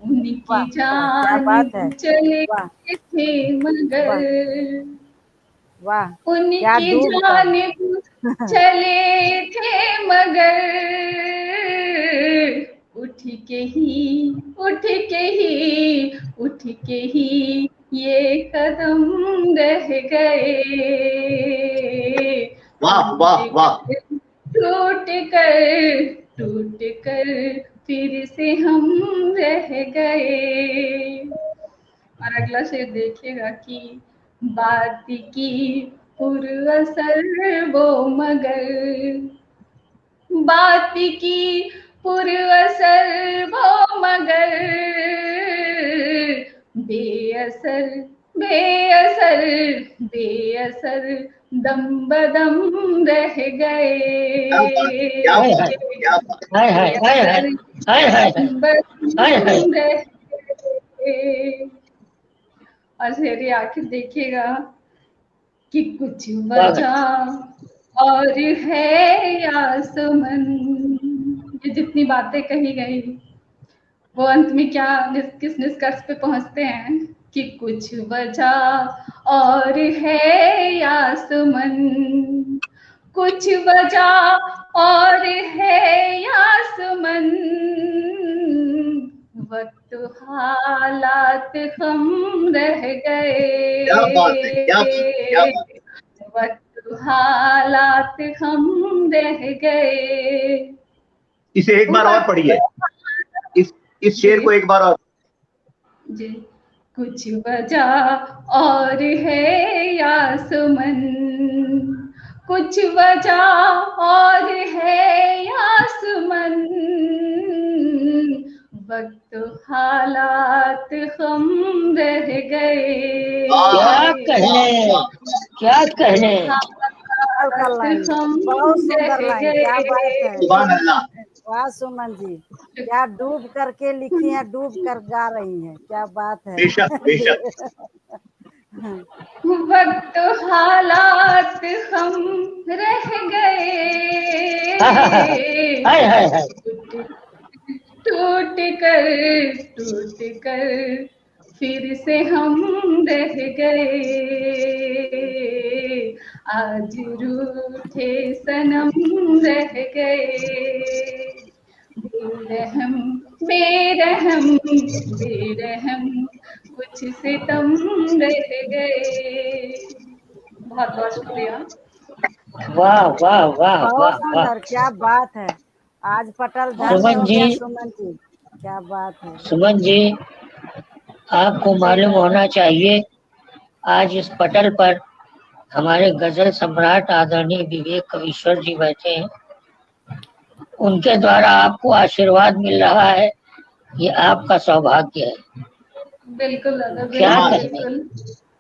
[SPEAKER 2] उनकी जानिब चले थे मगर,
[SPEAKER 1] वाह
[SPEAKER 2] उनकी जानिब चले थे मगर, उठ के ही ये कदम रह गए,
[SPEAKER 4] वाह वाह वाह,
[SPEAKER 2] टूट कर फिर से हम रह गए। और अगला शेर देखिएगा कि बात की पुरअसर वो मगर, बात की पुरअसर वो मगर, बेअसर बेअसर बेअसर दम बदम रह गए, और शेर आखिर देखिएगा कि कुछ वजह और है या सुमन, ये जितनी बातें कही गई वो अंत में क्या किस निष्कर्ष पे पहुंचते हैं कि कुछ वजह और है या सुमन, कुछ वजह और है या सुमन, वक्त हालात हम रह गए, वक्त हालात हम रह गए।
[SPEAKER 4] इसे एक बार और पढ़िए, इस शेर को एक बार और
[SPEAKER 2] जी। कुछ वजह और है या सुमन, कुछ वजह और है या सुमन, वक्त हालात हम रह गए,
[SPEAKER 3] क्या कहने
[SPEAKER 2] हम
[SPEAKER 1] बहुत सुंदर
[SPEAKER 2] रह
[SPEAKER 1] लाइन, क्या बात है।
[SPEAKER 4] सुभान अल्लाह।
[SPEAKER 1] वाह सुमन जी, क्या डूब करके लिखी है, डूब कर गा रही हैं, क्या बात है।
[SPEAKER 4] बेशक बेशक।
[SPEAKER 2] वक्त हालात हम रह गए, टूट कर फिर से हम रह गए, आज रूठे सनम रह गए, बेरहम बेरहम बेरहम कुछ सितम रह गए। बहुत बहुत शुक्रिया।
[SPEAKER 3] वाह वाह वाह
[SPEAKER 1] बहुत
[SPEAKER 3] वाह
[SPEAKER 1] सुंदर, क्या बात है। आज पटल
[SPEAKER 3] सुमन जी,
[SPEAKER 1] सुमन जी क्या बात है।
[SPEAKER 3] सुमन जी, आपको मालूम होना चाहिए आज इस पटल पर हमारे गजल सम्राट आदरणीय विवेक कवीश्वर जी बैठे हैं, उनके द्वारा आपको आशीर्वाद मिल रहा है, ये आपका सौभाग्य है।
[SPEAKER 2] बिल्कुल
[SPEAKER 3] क्या
[SPEAKER 2] बिल्कुल।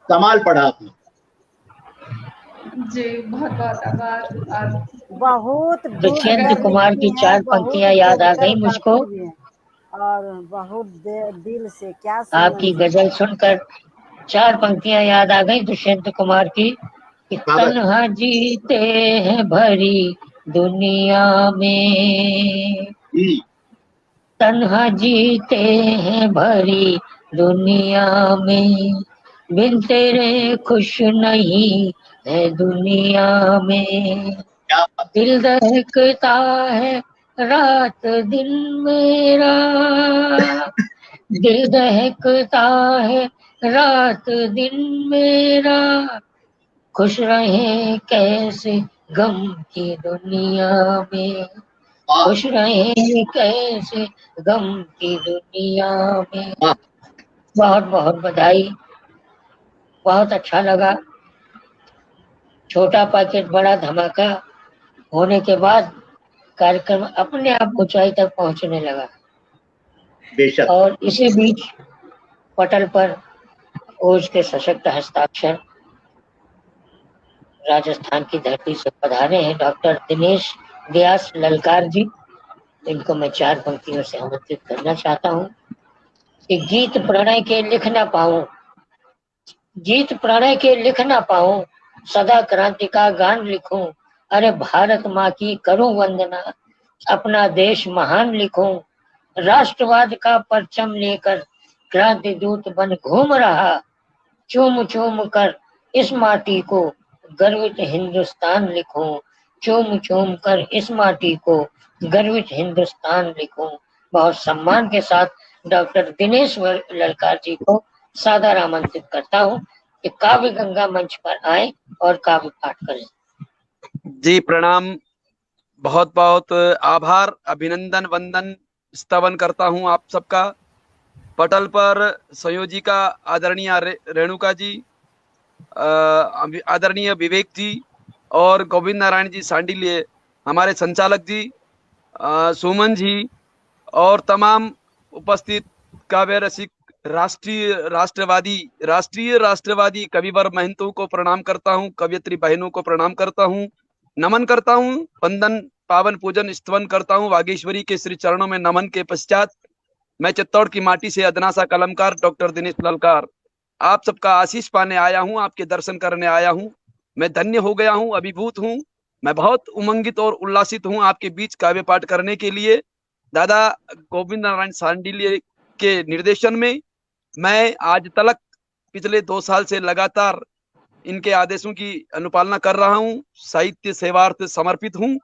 [SPEAKER 4] कमाल पढ़ा आपने।
[SPEAKER 2] जी बहुत बहुत आभार। और
[SPEAKER 1] बहुत
[SPEAKER 3] दुष्यंत
[SPEAKER 1] डूब कर
[SPEAKER 3] कुमार की
[SPEAKER 1] लिखी हैं,
[SPEAKER 3] 4
[SPEAKER 1] बहुत
[SPEAKER 3] पंक्तियां याद आ
[SPEAKER 1] डूब कर
[SPEAKER 3] गई मुझको।
[SPEAKER 1] गाती भी हैं, और बहुत दिल से। क्या सुमन
[SPEAKER 3] आपकी
[SPEAKER 1] जी।
[SPEAKER 3] गजल सुनकर 4 पंक्तियां याद आ गई दुष्यंत कुमार की कि
[SPEAKER 4] बाबा
[SPEAKER 3] तन्हा जीते हैं भरी दुनिया में,
[SPEAKER 4] जी,
[SPEAKER 3] तन्हा जीते हैं भरी दुनिया में, बिन तेरे खुश नहीं है दुनिया में,
[SPEAKER 4] क्या बात।
[SPEAKER 3] दिल दहकता है रात दिन मेरा, दिल दहकता है रात दिन मेरा, खुश रहे कैसे गम की दुनिया में,
[SPEAKER 4] वाह
[SPEAKER 3] खुश रहे कैसे गम की दुनिया में।
[SPEAKER 4] वाह।
[SPEAKER 3] बहुत बहुत बधाई, बहुत अच्छा लगा। छोटा पैकेट बड़ा धमाका होने के बाद कार्यक्रम अपने आप ऊंचाई तक पहुंचने लगा।
[SPEAKER 4] बेशक।
[SPEAKER 3] और इसी बीच पटल पर ओज के सशक्त हस्ताक्षर राजस्थान की धरती से पधारे हैं डॉक्टर दिनेश व्यास ललकार जी। इनको मैं 4 पंक्तियों से आमंत्रित करना चाहता हूँ कि गीत प्रणय के लिख ना पाऊं, गीत प्रणय के लिख ना पाऊं, सदा क्रांति का गान लिखूं, अरे भारत माँ की करूं वंदना, अपना देश महान लिखूं, राष्ट्रवाद का परचम लेकर क्रांति दूत बन घूम रहा, चूम चूम कर इस माटी को गर्वित हिंदुस्तान लिखूं, चूम चूम कर इस माटी को गर्वित हिंदुस्तान लिखूं। बहुत सम्मान के साथ डॉक्टर दिनेश ललकार जी को सादर आमंत्रित करता हूं कि काव्य गंगा मंच पर आए और काव्य पाठ करें।
[SPEAKER 6] जी प्रणाम, बहुत बहुत आभार, अभिनंदन, वंदन, स्तवन करता हूं आप सबका। पटल पर संयोजिका आदरणीय रेणुका जी, आदरणीय विवेक जी और गोविंद नारायण जी सांडिल्य, हमारे संचालक जी, सुमन जी और तमाम उपस्थित काव्य रसिक राष्ट्रीय राष्ट्रवादी कविवर महंतों को प्रणाम करता हूं, कवियत्री बहनों को प्रणाम करता हूं, नमन करता हूं, वंदन पावन पूजन स्तवन करता हूं। वागीश्वरी के श्री चरणों में नमन के पश्चात मैं चित्तौड़ की माटी से अदनासा कलमकार डॉक्टर दिनेश ललकार आप सबका आशीष पाने आया हूं, आपके दर्शन करने आया हूं। मैं धन्य हो गया हूं, अभिभूत हूं। मैं बहुत उमंगित और उल्लासित हूं आपके बीच काव्य पाठ करने के लिए। दादा गोविंद नारायण सांडिल्य के निर्देशन में मैं आज तक पिछले 2 साल से लगातार इनके आदेशों की अनुपालना कर रहा हूं, साहित्य सेवार्थ समर्पित हूं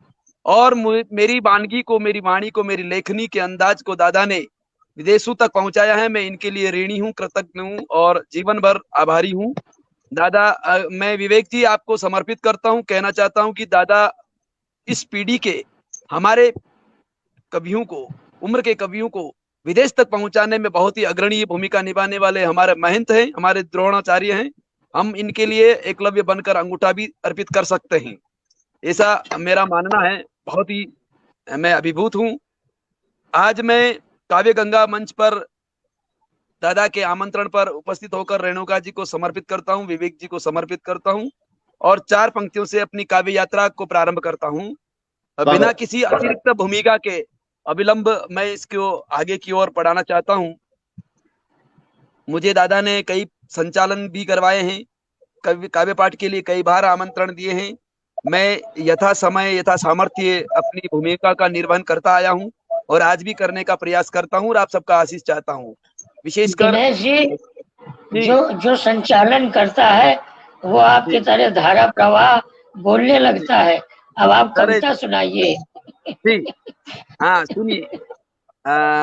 [SPEAKER 6] और मेरी वानगी को, मेरी वाणी को, मेरी लेखनी के अंदाज को दादा ने विदेशों तक पहुंचाया है। मैं इनके लिए ऋणी हूं, कृतज्ञ हूं और जीवन भर आभारी हूं। दादा मैं विवेक जी आपको समर्पित करता हूं, कहना चाहता हूं कि दादा इस पीढ़ी के हमारे कवियों को, उम्र के कवियों को विदेश तक पहुंचाने में बहुत ही अग्रणीय भूमिका निभाने वाले हमारे महंत हैं, हमारे द्रोणाचार्य हैं। हम इनके लिए एकलव्य बनकर अंगूठा भी अर्पित कर सकते हैं, ऐसा मेरा मानना है। बहुत ही मैं अभिभूत हूं। आज मैं काव्य गंगा मंच पर दादा के आमंत्रण पर उपस्थित होकर रेणुका जी को समर्पित करता हूं, विवेक जी को समर्पित करता हूं और 4 पंक्तियों से अपनी काव्य यात्रा को प्रारंभ करता हूं। बिना किसी अतिरिक्त भूमिका के अविलंब मैं इसको आगे की ओर बढ़ाना चाहता हूं। मुझे दादा ने कई संचालन भी करवाए हैं, काव्य पाठ के लिए कई बार आमंत्रण दिए हैं। मैं यथा समय यथा सामर्थ्य अपनी भूमिका का निर्वहन करता आया हूं और आज भी करने का प्रयास करता हूं और आप सबका आशीष चाहता हूं। विशेषकर
[SPEAKER 3] दिनेश जी, जो संचालन करता है वो आपकी तरह धारा प्रवाह बोलने लगता है। अब आप कविता सुनाइए।
[SPEAKER 6] जी हाँ सुनिए,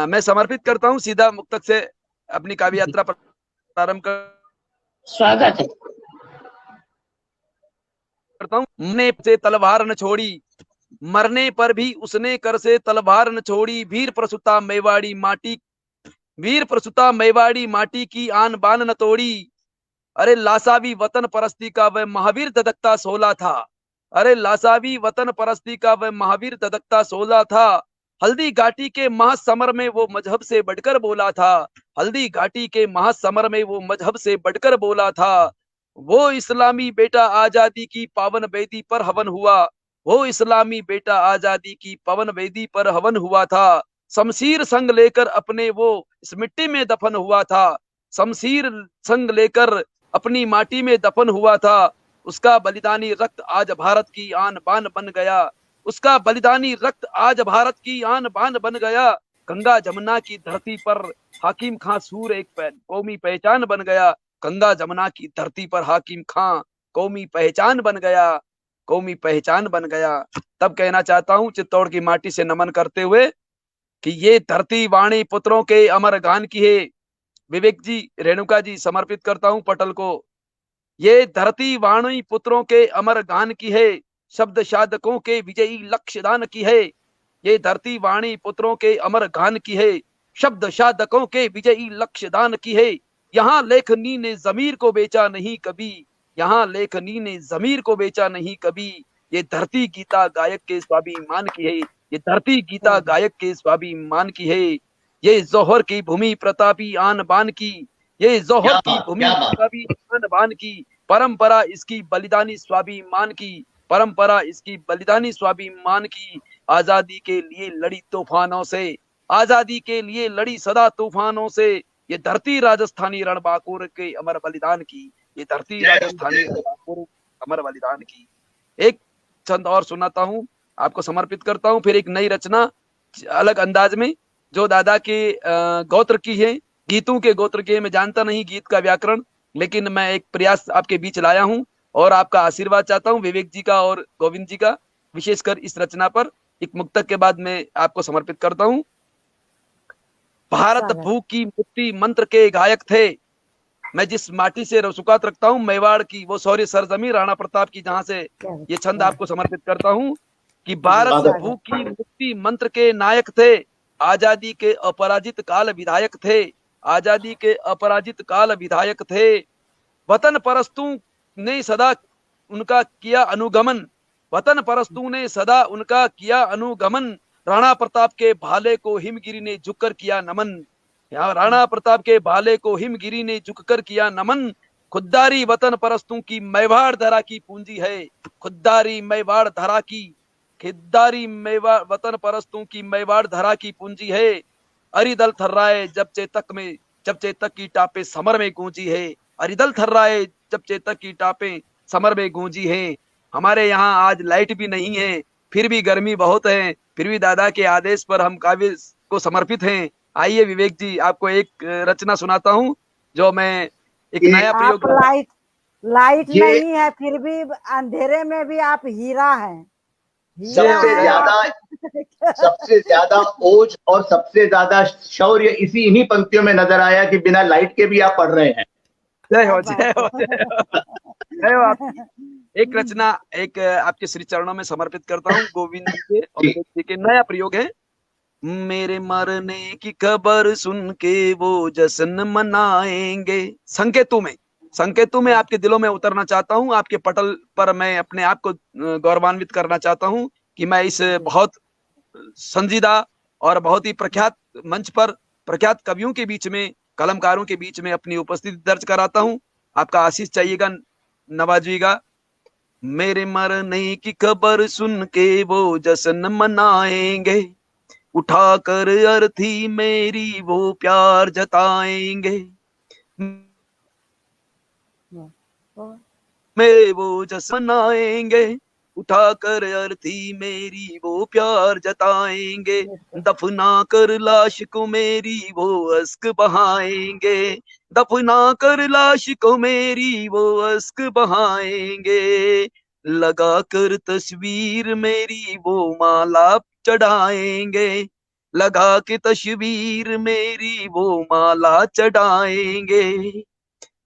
[SPEAKER 6] मैं समर्पित करता हूँ, सीधा मुक्तक से अपनी काव्य यात्रा प्रारंभ
[SPEAKER 3] स्वागत है
[SPEAKER 6] करता हूँ। मरने से तलवार न छोड़ी, मरने पर भी उसने कर से तलवार न छोड़ी, वीर प्रसुता मेवाड़ी माटी, वीर प्रसुता मेवाड़ी माटी की आन बान न तोड़ी। अरे लासावी वतन परस्ती का वह महावीर धधकता 16 था, अरे लासावी वतन परस्ती का वह महावीर धधकता 16 था। हल्दी घाटी के महासमर में वो मजहब से बढ़कर बोला था, हल्दी घाटी के महासमर में वो मजहब से बढ़कर बोला था। वो इस्लामी बेटा आजादी की पावन वेदी पर हवन हुआ, वो इस्लामी बेटा आजादी की पावन वेदी पर हवन हुआ था। शमशीर संग लेकर अपने वो इस मिट्टी में दफन हुआ था, शमशीर संग लेकर अपनी माटी में दफन हुआ था। उसका बलिदानी रक्त आज भारत की आन बान बन गया, उसका बलिदानी रक्त आज भारत की आन बान बन गया। गंगा जमुना की धरती पर हाकिम खां सूर एक कौमी पहचान बन गया, गंगा जमुना की धरती पर हाकिम खां कौमी पहचान बन गया, कौमी पहचान बन गया। तब कहना चाहता हूं चित्तौड़ की माटी से नमन करते हुए कि ये धरती वाणी पुत्रों के अमर गान की है। विवेक जी, रेणुका जी, समर्पित करता हूं पटल को। ये धरती वाणी पुत्रों के अमर गान की है, शब्द साधकों के विजयी लक्ष्यदान की है। ये धरती वाणी पुत्रों के अमर गान की है, शब्द साधकों के विजयी लक्ष्यदान की है। यहाँ लेखनी ने जमीर को बेचा नहीं कभी, यहाँ लेखनी ने जमीर को बेचा नहीं कभी। ये धरती गीता गायक के स्वाभिमान की है, ये धरती गीता गायक के स्वाभिमान की है। ये जौहर की भूमि प्रतापी आन बान की, ये जौहर की भूमि प्रतापी आन बान की। परंपरा इसकी बलिदानी स्वाभिमान की, परंपरा इसकी बलिदानी स्वाभिमान की। आजादी के लिए लड़ी तूफानों से, आजादी के लिए लड़ी सदा तूफानों से। ये धरती राजस्थानी रणबांकुर के अमर बलिदान की, ये धरती राजस्थानी रणबांकुर अमर बलिदान की। एक छंद और सुनाता हूँ, आपको समर्पित करता हूँ। फिर एक नई रचना अलग अंदाज में जो दादा के गोत्र की है, गीतों के गोत्र की है। मैं जानता नहीं गीत का व्याकरण, लेकिन मैं एक प्रयास आपके बीच लाया हूँ और आपका आशीर्वाद चाहता हूँ, विवेक जी का और गोविंद जी का, विशेषकर इस रचना पर। एक मुक्तक के बाद मैं आपको समर्पित करता हूँ। भारत भू की मुक्ति मंत्र के गायक थे, मैं जिस माटी से रसूकात रखता हूँ मेवाड़ की वो शौर्य सरजमी राणा प्रताप की, जहां से ये छंद आपको समर्पित करता हूँ कि भारत भू की मुक्ति मंत्र के नायक थे, आजादी के अपराजित काल विधायक थे, आजादी के अपराजित काल विधायक थे। वतन परस्तों ने सदा उनका किया अनुगमन, वतन परस्तों ने सदा उनका किया अनुगमन। राणा प्रताप के भाले को हिमगिरी ने झुककर किया नमन, यहाँ राणा प्रताप के भाले को हिमगिरी ने झुककर किया नमन। खुददारी वतन परस्तों की मेवाड़ धरा की पूंजी है, खुददारी मेवाड़ धरा की, खुददारी मेवाड़ वतन परस्तों की मेवाड़ धरा की पूंजी है। अरिदल थर्राए जब चेतक में, जब चेतक की टापे समर में गूंजी है, अरिदल थर्राए जब चेतक की टापे समर में गूंजी है। हमारे यहाँ आज लाइट भी नहीं है, फिर भी गर्मी बहुत है, फिर भी दादा के आदेश पर हम काव्य को समर्पित हैं। आइए विवेक जी, आपको एक रचना सुनाता हूँ जो मैं एक नया प्रयोग।
[SPEAKER 1] लाइट नहीं है, फिर भी अंधेरे में भी आप हीरा हैं।
[SPEAKER 4] सबसे ज्यादा ओज और सबसे ज्यादा शौर्य इसी इन्हीं पंक्तियों में नजर आया कि बिना लाइट के भी आप पढ़ रहे हैं।
[SPEAKER 6] जय हो, जय हो, जय हो। एक रचना एक आपके श्री चरणों में समर्पित करता हूँ, गोविंद जी के और जी के, नया प्रयोग है। मेरे मरने की खबर सुन के वो जश्न मनाएंगे। संकेतों में आपके दिलों में उतरना चाहता हूँ, आपके पटल पर मैं अपने आप को गौरवान्वित करना चाहता हूँ कि मैं इस बहुत संजीदा और बहुत ही प्रख्यात मंच पर प्रख्यात कवियों के बीच में, कलमकारों के बीच में अपनी उपस्थिति दर्ज कराता हूँ। आपका आशीष चाहिएगा, नवाजिएगा। मेरे मरने की खबर सुन के वो जश्न मनाएंगे, उठाकर अर्थी मेरी वो प्यार जताएंगे। मेरे वो जश्न मनाएंगे, उठाकर अर्थी मेरी वो प्यार जताएंगे। दफना कर लाश को मेरी वो अश्क बहाएंगे, दफना कर लाश को मेरी वो अश्क बहाएंगे। लगा कर तस्वीर मेरी वो माला चढ़ाएंगे, लगा के तस्वीर मेरी वो माला चढ़ाएंगे।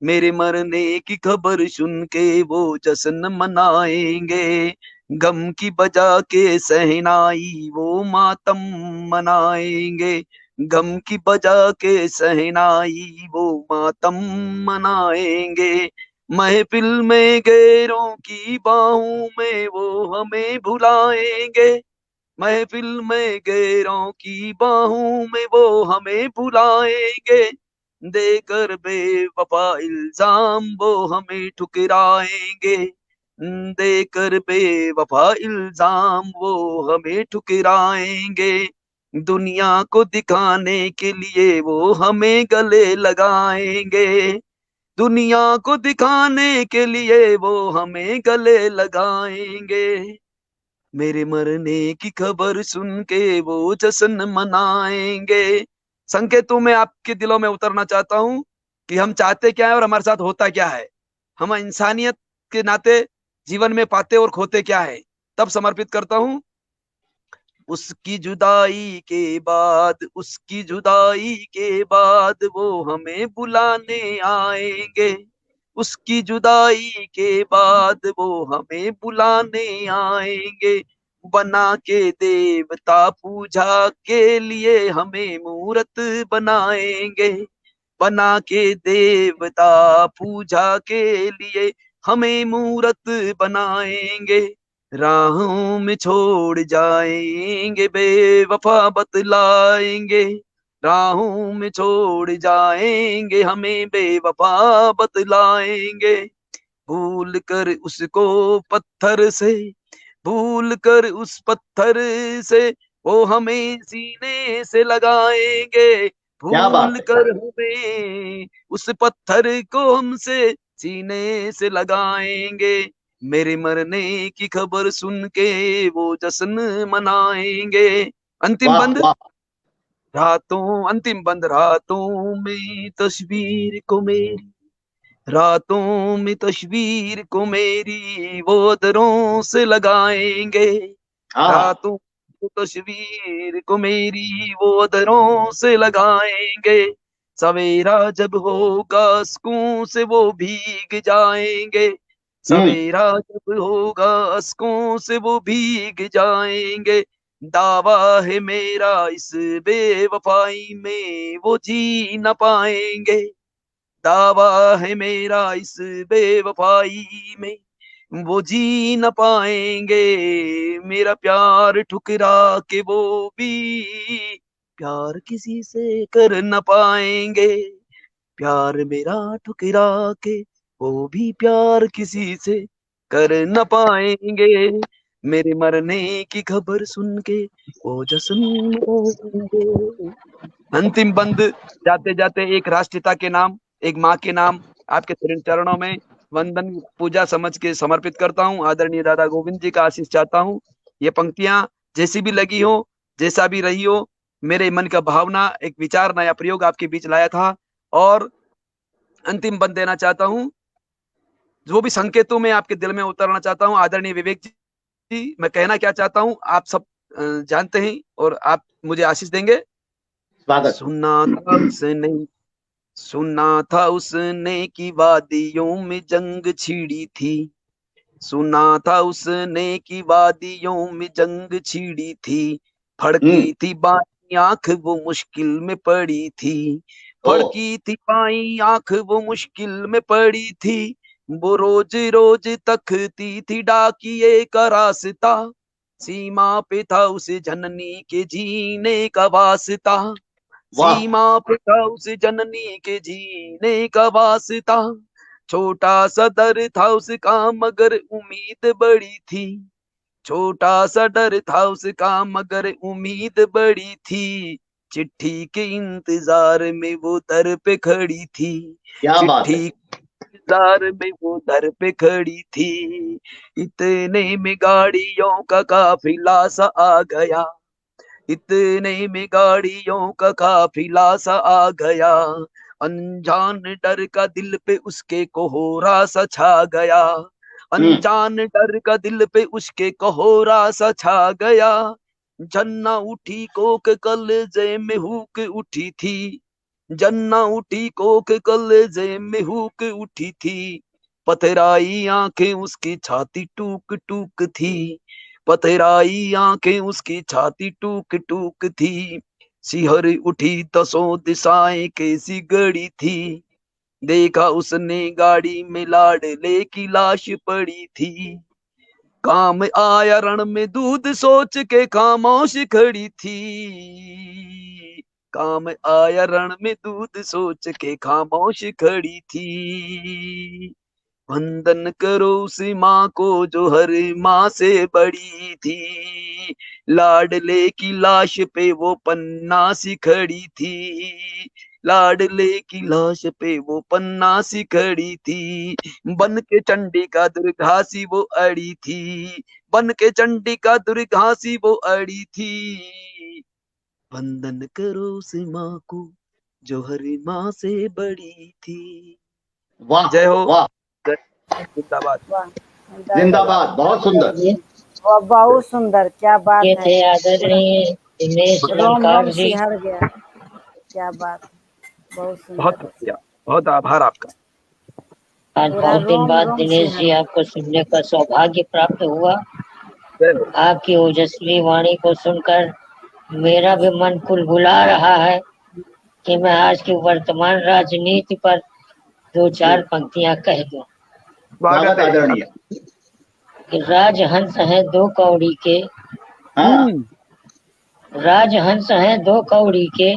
[SPEAKER 6] मेरे मरने की खबर सुन के वो जश्न मनाएंगे, गम की बजा के सहनाई वो मातम मनाएंगे, गम की बजा के सहनाई वो मातम मनाएंगे। महफिल में गैरों की बाहों में वो हमें भुलाएंगे, महफिल में गैरों की बाहों में वो हमें भुलाएंगे। देकर बेवफा इल्जाम वो हमें ठुकराएंगे, देकर बेवफा इल्जाम वो हमें ठुकराएंगे। दुनिया को दिखाने के लिए वो हमें गले लगाएंगे, दुनिया को दिखाने के लिए वो हमें गले लगाएंगे। मेरे मरने की खबर सुन के वो जश्न मनाएंगे। संकेतों में आपके दिलों में उतरना चाहता हूं कि हम चाहते क्या है और हमारे साथ होता क्या है, हम इंसानियत के नाते जीवन में पाते और खोते क्या है। तब समर्पित करता हूं। उसकी जुदाई के बाद, उसकी जुदाई के बाद वो हमें बुलाने आएंगे, उसकी जुदाई के बाद वो हमें बुलाने आएंगे। बना के देवता पूजा के लिए हमें मूरत बनाएंगे, बना के देवता पूजा के लिए हमें मूरत बनाएंगे। राहों में छोड़ जाएंगे बेवफा बतलाएंगे, राहों में छोड़ जाएंगे हमें बेवफा बतलाएंगे। भूल कर उसको पत्थर से, भूल कर उस पत्थर से वो हमें सीने से लगाएंगे,
[SPEAKER 4] क्या बात
[SPEAKER 6] भूल
[SPEAKER 4] है,
[SPEAKER 6] कर हमें उस पत्थर को हमसे सीने से लगाएंगे। मेरे मरने की खबर सुन के वो जश्न मनाएंगे। अंतिम
[SPEAKER 4] वाह
[SPEAKER 6] बंद
[SPEAKER 4] वाह,
[SPEAKER 6] रातों, अंतिम बंद रातों में तस्वीर को मेरी, रातों में तस्वीर को मेरी वो अधरों से लगाएंगे,
[SPEAKER 4] हाँ
[SPEAKER 6] रातों को तस्वीर को मेरी वो अधरों से लगाएंगे। सवेरा जब होगा सुकून से वो भीग जाएंगे, सवेरा जब होगा सुकून से वो भीग जाएंगे। दावा है मेरा इस बेवफाई में वो जी न पाएंगे, दावा है मेरा इस बेवफाई में वो जी न पाएंगे। मेरा प्यार ठुकरा के वो भी प्यार किसी से कर न पाएंगे, प्यार मेरा ठुकरा के वो भी प्यार किसी से कर न पाएंगे। मेरे मरने की खबर सुन के वो जश्न मनाएंगे। अंतिम बंद जाते जाते एक राष्ट्रपिता के नाम, एक माँ के नाम आपके चरणों में वंदन पूजा समझ के समर्पित करता हूँ। आदरणीय दादा गोविंद जी का आशीष चाहता हूँ। ये पंक्तियां जैसी भी लगी हो, जैसा भी रही हो, मेरे मन का भावना एक विचार नया प्रयोग आपके बीच लाया था। और अंतिम बंद देना चाहता हूँ, जो भी संकेतों में आपके दिल में उतरना चाहता हूँ। आदरणीय विवेक जी, मैं कहना क्या चाहता हूँ आप सब जानते हैं और आप मुझे आशीष देंगे।
[SPEAKER 4] स्वागत।
[SPEAKER 6] सुना था उसने कि वादियों में जंग छिड़ी थी, सुना था उसने कि वादियों में जंग छिड़ी थी। फड़की थी बाई आंख वो मुश्किल में पड़ी थी, फड़की थी बाई आंख वो मुश्किल में पड़ी थी। वो रोज रोज तकती थी डाकिए का रास्ता, सीमा पे था उसे जननी के जीने का वास्ता, सीमा पे था उसे जननी के जीने का वास्ता। छोटा सा दर था उसका मगर उम्मीद बड़ी थी, छोटा सा डर था उसका मगर उम्मीद बड़ी थी। चिट्ठी के इंतजार में वो दर पे खड़ी थी, चिट्ठी इंतजार में वो दर पे खड़ी थी। इतने में गाड़ियों का काफिला सा आ गया, इतने में गाड़ियों का काफिला सा आ गया। अनजान डर का दिल पे उसके कोहरा सा छा गया, अनजान डर का दिल पे उसके कोहरा सा छा गया। जन्ना उठी कोक कलेजे में हुक उठी थी, जन्ना उठी कोक कलेजे में हुक उठी थी। पथराई आंखें उसकी छाती टूक टूक थी, पथराई आंखें उसकी छाती टूक टूक थी। सिहर उठी दसों दिशाएं कैसी गड़ी थी, देखा उसने गाड़ी में लाडले की लाश पड़ी थी। काम आया रण में दूध सोच के खामोश खड़ी थी, काम आया रण में दूध सोच के खामोश खड़ी थी। वंदन करो उस माँ को जो हर माँ से बड़ी थी। लाडले की लाश पे वो पन्ना सी खड़ी थी। लाडले की लाश पे वो पन्ना सी खड़ी थी। बन के चंडी का दुर्घासी वो अड़ी थी। बन के चंडी का दुर्घासी वो अड़ी थी। वंदन करो उस माँ को जो हर माँ से बड़ी थी।
[SPEAKER 4] वाह
[SPEAKER 6] जय हो।
[SPEAKER 4] वाह,
[SPEAKER 6] जिंदाबाद।
[SPEAKER 1] वाह,
[SPEAKER 4] जिंदाबाद, बहुत सुंदर।
[SPEAKER 3] ये
[SPEAKER 1] बहुत सुंदर, क्या बात
[SPEAKER 3] ये
[SPEAKER 1] है।
[SPEAKER 3] थे आदरणीय दिनेश
[SPEAKER 1] रोम रोम
[SPEAKER 3] लंकार जी।
[SPEAKER 1] सिहर गया, क्या बात है, बहुत
[SPEAKER 6] बहुत
[SPEAKER 1] सुंदर।
[SPEAKER 6] शुक्रिया, बहुत आभार आपका।
[SPEAKER 3] आज
[SPEAKER 1] पूरा
[SPEAKER 3] बहुत दिन
[SPEAKER 1] रोम
[SPEAKER 3] बाद
[SPEAKER 1] रोम
[SPEAKER 3] दिनेश
[SPEAKER 1] सिहर
[SPEAKER 3] जी
[SPEAKER 1] गया।
[SPEAKER 3] आपको सुनने का सौभाग्य प्राप्त हुआ।
[SPEAKER 6] जय हो।
[SPEAKER 3] आपकी ओजस्वी वाणी को सुनकर मेरा भी मन कुलबुला रहा है कि मैं आज की वर्तमान राजनीति पर दो चार पंक्तियां कह दूं
[SPEAKER 6] स्वागत है।
[SPEAKER 4] आदरणीय।
[SPEAKER 3] कि राजहंस हैं दो कौड़ी के,
[SPEAKER 4] हाँ,
[SPEAKER 3] राजहंस हैं दो कौड़ी के,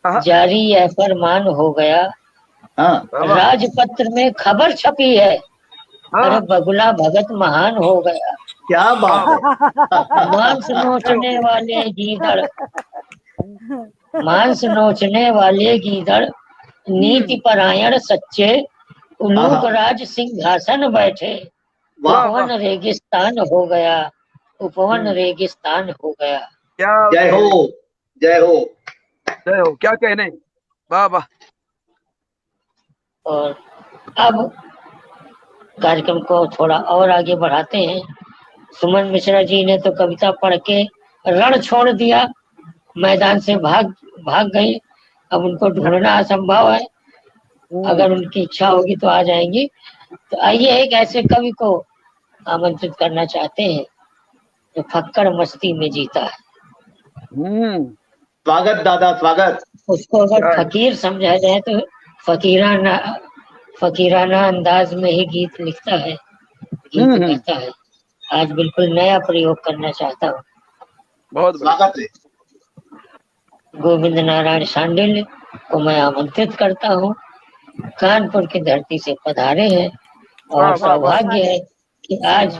[SPEAKER 6] हाँ,
[SPEAKER 3] जारी यह फरमान हो गया।
[SPEAKER 4] हाँ,
[SPEAKER 6] वाह,
[SPEAKER 3] राजपत्र में खबर छपी है, अरे
[SPEAKER 6] हाँ,
[SPEAKER 3] बगुला भगत महान हो गया।
[SPEAKER 4] क्या बात है।
[SPEAKER 3] मांस नोचने वाले गीदड़, मांस नोचने वाले गीदड़, नीति परायण सच्चे, उलूक राज सिंहासन बैठे।
[SPEAKER 4] वाह,
[SPEAKER 3] उपवन रेगिस्तान हो गया, उपवन रेगिस्तान हो गया।
[SPEAKER 6] क्या
[SPEAKER 4] जय हो, जय हो।
[SPEAKER 6] जय हो, क्या कहने। वाह वाह।
[SPEAKER 3] और अब कार्यक्रम को थोड़ा और आगे बढ़ाते हैं। सुमन मिश्रा जी ने तो कविता पढ़ के रण छोड़ दिया, मैदान से भाग भाग गई। अब उनको ढूंढना असंभव है, अगर उनकी इच्छा होगी तो आ जाएंगी। तो आइए एक ऐसे कवि को आमंत्रित करना चाहते हैं जो फक्कड़ मस्ती में जीता है।
[SPEAKER 4] स्वागत दादा, स्वागत।
[SPEAKER 3] उसको अगर फकीर समझा जाए तो फकीराना अंदाज में ही गीत लिखता है, गीत गाता है। आज बिल्कुल नया प्रयोग करना चाहता हूँ।
[SPEAKER 6] बहुत
[SPEAKER 4] स्वागत है।
[SPEAKER 3] गोविंद नारायण शांडिल्य को मैं आमंत्रित करता हूँ। कानपुर की धरती से पधारे हैं और सौभाग्य है कि आज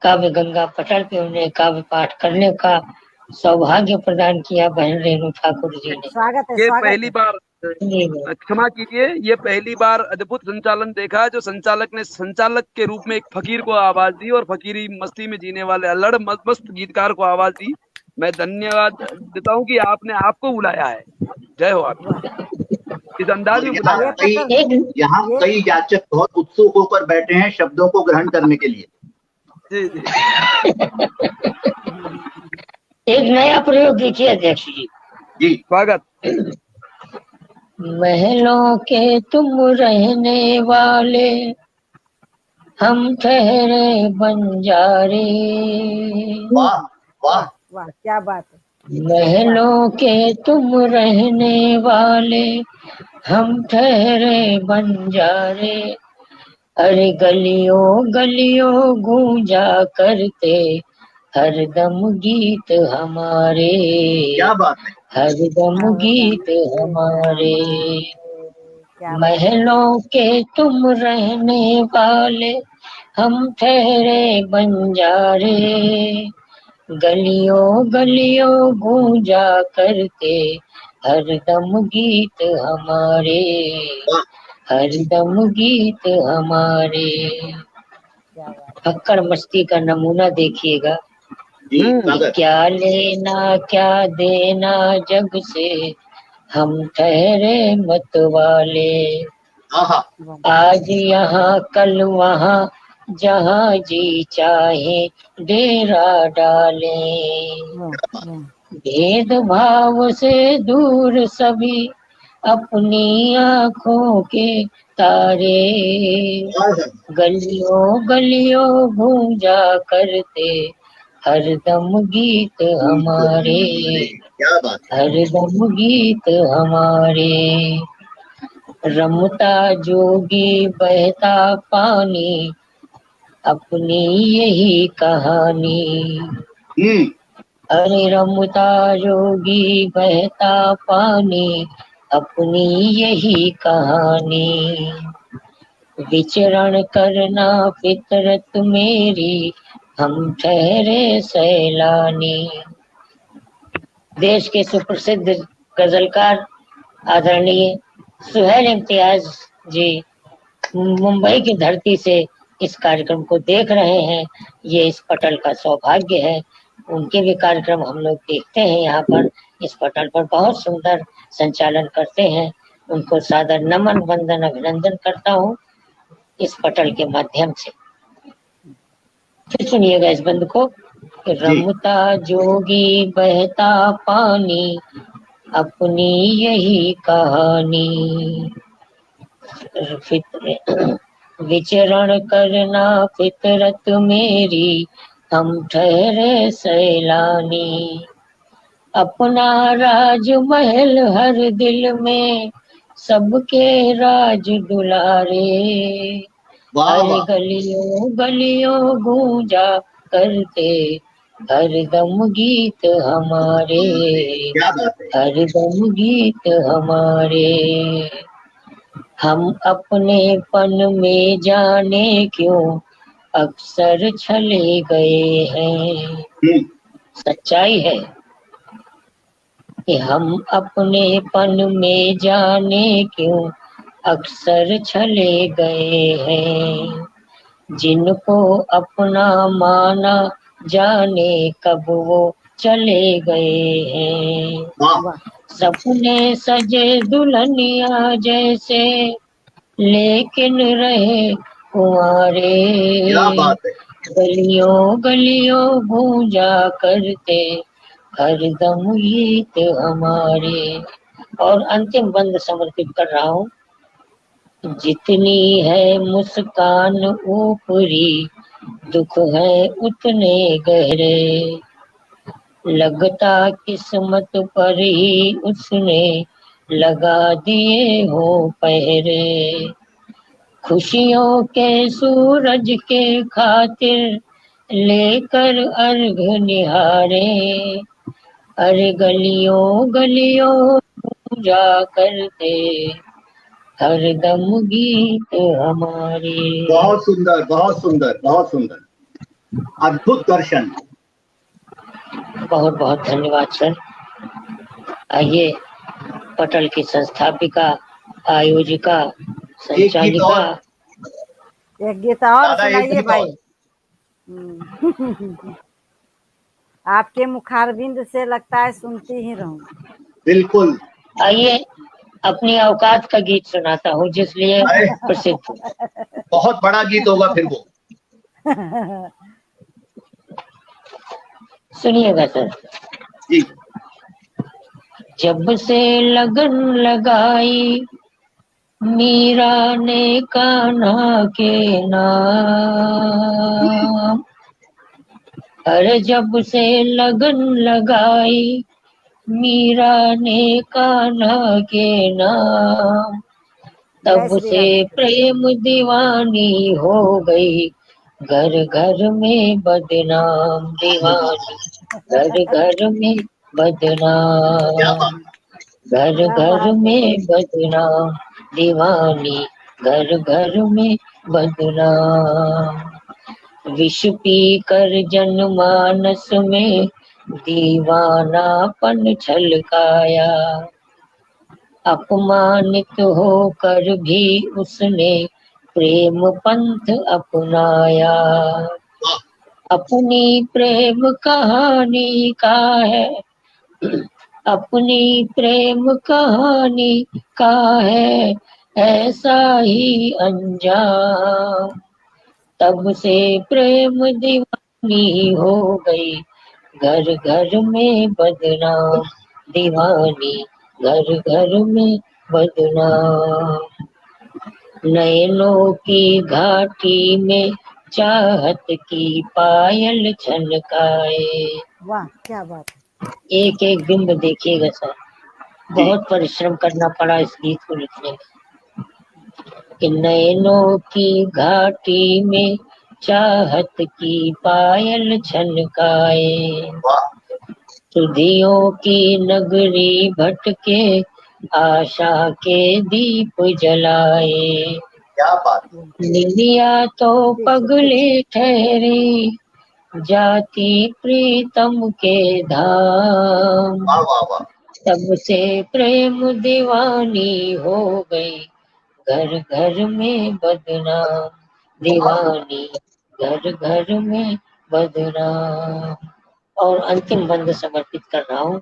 [SPEAKER 3] काव्य गंगा पटल पे उन्हें काव्य पाठ करने का सौभाग्य प्रदान किया बहन रेणु ठाकुर जी ने।
[SPEAKER 1] स्वागत है,
[SPEAKER 6] ये
[SPEAKER 1] स्वागत
[SPEAKER 6] पहली बार, क्षमा कीजिए, ये पहली बार अद्भुत संचालन देखा जो संचालक ने संचालक के रूप में एक फकीर को आवाज दी और फकीरी मस्ती में जीने वाले अल्लड़ मस्त गीतकार को आवाज दी। मैं धन्यवाद देता हूँ कि आपने आपको बुलाया है। जय हो आपका, इस अंदाज में बुलाया।
[SPEAKER 4] यहाँ कई याचक बहुत उत्सुक होकर बैठे हैं शब्दों को ग्रहण करने के लिए।
[SPEAKER 6] जी जी।
[SPEAKER 3] एक नया प्रयोग देखिए अध्यक्ष जी।
[SPEAKER 4] जी
[SPEAKER 6] स्वागत।
[SPEAKER 3] महलों के तुम रहने वाले, हम ठहरे बंजारे।
[SPEAKER 4] वाह वाह
[SPEAKER 1] वाह, क्या बात है।
[SPEAKER 3] महलों के तुम रहने वाले, हम ठहरे बंजारे। अरे गलियों गलियों गूंजा करते हरदम गीत हमारे।
[SPEAKER 4] क्या बात है।
[SPEAKER 3] हरदम गीत हमारे। महलों के तुम रहने वाले, हम ठहरे बंजारे। गलियों गलियों गूंजा करते हरदम गीत हमारे। हरदम गीत हमारे। फक्कड़ मस्ती का नमूना देखिएगा। क्या लेना क्या देना जग से, हम ठहरे मत वाले। आज यहाँ कल वहाँ, जहाँ जी चाहे डेरा डाले। भेद भाव से दूर सभी, अपनी आँखों के तारे। गलियों गलियों गूंजा करते हरदम गीत हमारे। हरदम गीत हमारे। रमता जोगी बहता पानी, अपनी यही कहानी। अरे रमता जोगी बहता पानी, अपनी यही कहानी। विचरण करना फितरत मेरी, हम ठहरे सैलानी। देश के सुप्रसिद्ध गजलकार आदरणीय सुहेल इम्तियाज जी मुंबई की धरती से इस कार्यक्रम को देख रहे हैं। ये इस पटल का सौभाग्य है। उनके भी कार्यक्रम हम लोग देखते हैं यहाँ पर। इस पटल पर बहुत सुंदर संचालन करते हैं। उनको सादर नमन वंदन अभिनंदन करता हूँ इस पटल के माध्यम से। फिर सुनिएगा इस बंद को। रमता जोगी बहता पानी, अपनी यही कहानी। विचरण करना फितरत मेरी, हम ठहरे सैलानी। अपना राजमहल हर दिल में, सबके राज दुलारे। हर गलियों गलियों गूंजा करते हरदम गीत हमारे, हरदम गीत हमारे। हम अपने पन में जाने क्यों अक्सर छले गए हैं। सच्चाई है कि हम अपने पन में जाने क्यों अक्सर छले गए हैं। जिनको अपना माना जाने कब वो चले गए हैं। सपने सजे दुल्हनिया जैसे, लेकिन रहे कुंवारे। गलियों गलियों गूंजा करते हरदम गीत हमारे। और अंतिम बंद समर्पित कर रहा हूँ। जितनी है मुस्कान ऊपरी, दुख है उतने गहरे। लगता किस्मत पर ही उसने लगा दिए हो पहरे। खुशियों के सूरज के खातिर लेकर अर्घ निहारे। अरे गलियों गलियों पूजा करते हरदम गीत हमारे।
[SPEAKER 4] बहुत सुंदर, बहुत सुंदर, बहुत सुंदर, अद्भुत दर्शन।
[SPEAKER 3] बहुत बहुत धन्यवाद सर। आइए पटल की संस्थापिका, आयोजिका, संचालिका,
[SPEAKER 1] एक गीत और सुनाइए भाई। आपके मुखारबिंद से लगता है सुनती ही रहूं।
[SPEAKER 4] बिल्कुल।
[SPEAKER 3] आइए अपनी औकात का गीत सुनाता हूँ, जिसलिए प्रसिद्ध।
[SPEAKER 4] बहुत बड़ा गीत होगा फिर वो।
[SPEAKER 3] सुनिएगा सर
[SPEAKER 4] जी।
[SPEAKER 3] जब से लगन लगाई मीरा ने कान्हा के नाम। अरे जब से लगन लगाई मीरा ने कान्हा के नाम, तब से प्रेम दीवानी हो गई, घर घर में बदनाम दीवानी, घर घर में बदनाम, घर घर में बदनाम दीवानी, घर घर में बदनाम। विष पी कर जनमानस में दीवानापन छलकाया। अपमानित होकर भी उसने प्रेम पंथ अपनाया। अपनी प्रेम कहानी का है, अपनी प्रेम कहानी का है ऐसा ही अंजाम। तब से प्रेम दीवानी हो गई, घर घर में बदनाम दीवानी, घर घर में बदनाम। नैनों की घाटी में चाहत की पायल छलकाए।
[SPEAKER 1] वाह क्या बात है।
[SPEAKER 3] एक एक बिंब देखिएगा सर, बहुत परिश्रम करना पड़ा इस गीत को लिखने में। कि नैनों की घाटी में चाहत की पायल छलकाए। सुधियों की नगरी भटके, आशा के दीप जलाए।
[SPEAKER 4] क्या बात है।
[SPEAKER 3] निलिया तो
[SPEAKER 1] जी जी
[SPEAKER 3] पगली ठहरी, जाती प्रीतम के धाम।
[SPEAKER 4] वाह वाह वाह।
[SPEAKER 3] तब से प्रेम दीवानी हो गई, घर घर में बदनाम। दीवानी घर घर में बदनाम। और अंतिम बंद समर्पित कर रहा हूँ।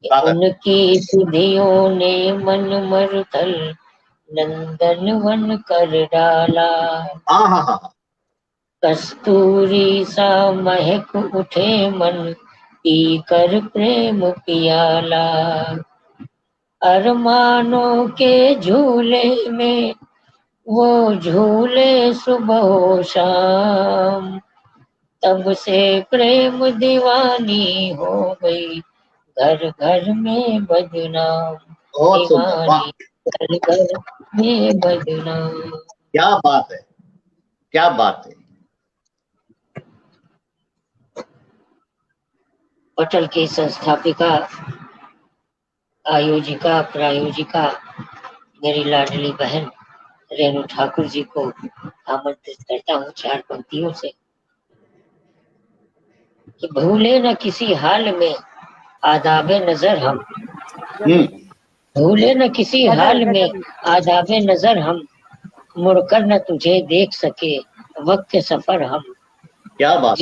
[SPEAKER 4] स्वागत।
[SPEAKER 3] उनकी सुधियों ने मन मरुथल, नंदन वन कर डाला।
[SPEAKER 4] हाँ हाँ हाँ।
[SPEAKER 3] कस्तूरी सा महक उठे मन, पीकर प्रेम पियाला। अरमानों के झूले में वो झूले सुबह शाम। तब से प्रेम दीवानी हो गई, घर घर में बदनाम।
[SPEAKER 4] बहुत सुंदर, वाह।
[SPEAKER 3] दीवानी घर घर में बदनाम।
[SPEAKER 4] क्या बात है, क्या बात है।
[SPEAKER 3] पटल की संस्थापिका, आयोजिका, प्रायोजिका मेरी लाडली बहन रेणु ठाकुर जी को आमंत्रित करता हूँ 4 पंक्तियों से कि भूले न किसी हाल में आदाबे नजर हम। भूले न किसी हाल में आदाबे नजर हम, मुड़कर न तुझे देख सके वक्त सफर हम।
[SPEAKER 4] क्या बात।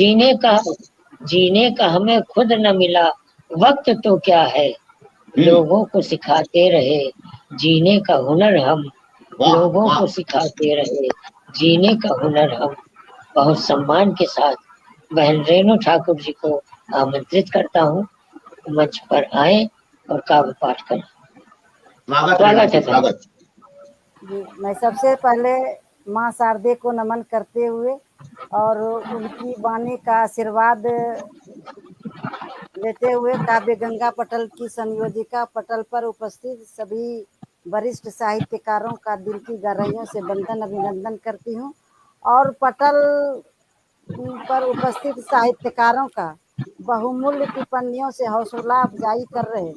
[SPEAKER 3] जीने का हमें खुद न मिला वक्त तो क्या है, लोगों को सिखाते रहे जीने का हुनर हम। लोगों को सिखाते रहे जीने का हुनर हम। बहुत सम्मान के साथ बहन रेणु ठाकुर जी को आमंत्रित करता हूँ, मंच पर आए और काव्य पाठ करें। स्वागत है।
[SPEAKER 4] स्वागत।
[SPEAKER 1] जी, मैं सबसे पहले माँ शारदे को नमन करते हुए और उनकी वाणी का आशीर्वाद लेते हुए काव्य गंगा पटल की संयोजिका, पटल पर उपस्थित सभी वरिष्ठ साहित्यकारों का दिल की गहराइयों से वंदन अभिनंदन करती हूँ और पटल पर उपस्थित साहित्यकारों का बहुमूल्य टिप्पणियों से हौसला अफजाई कर रहे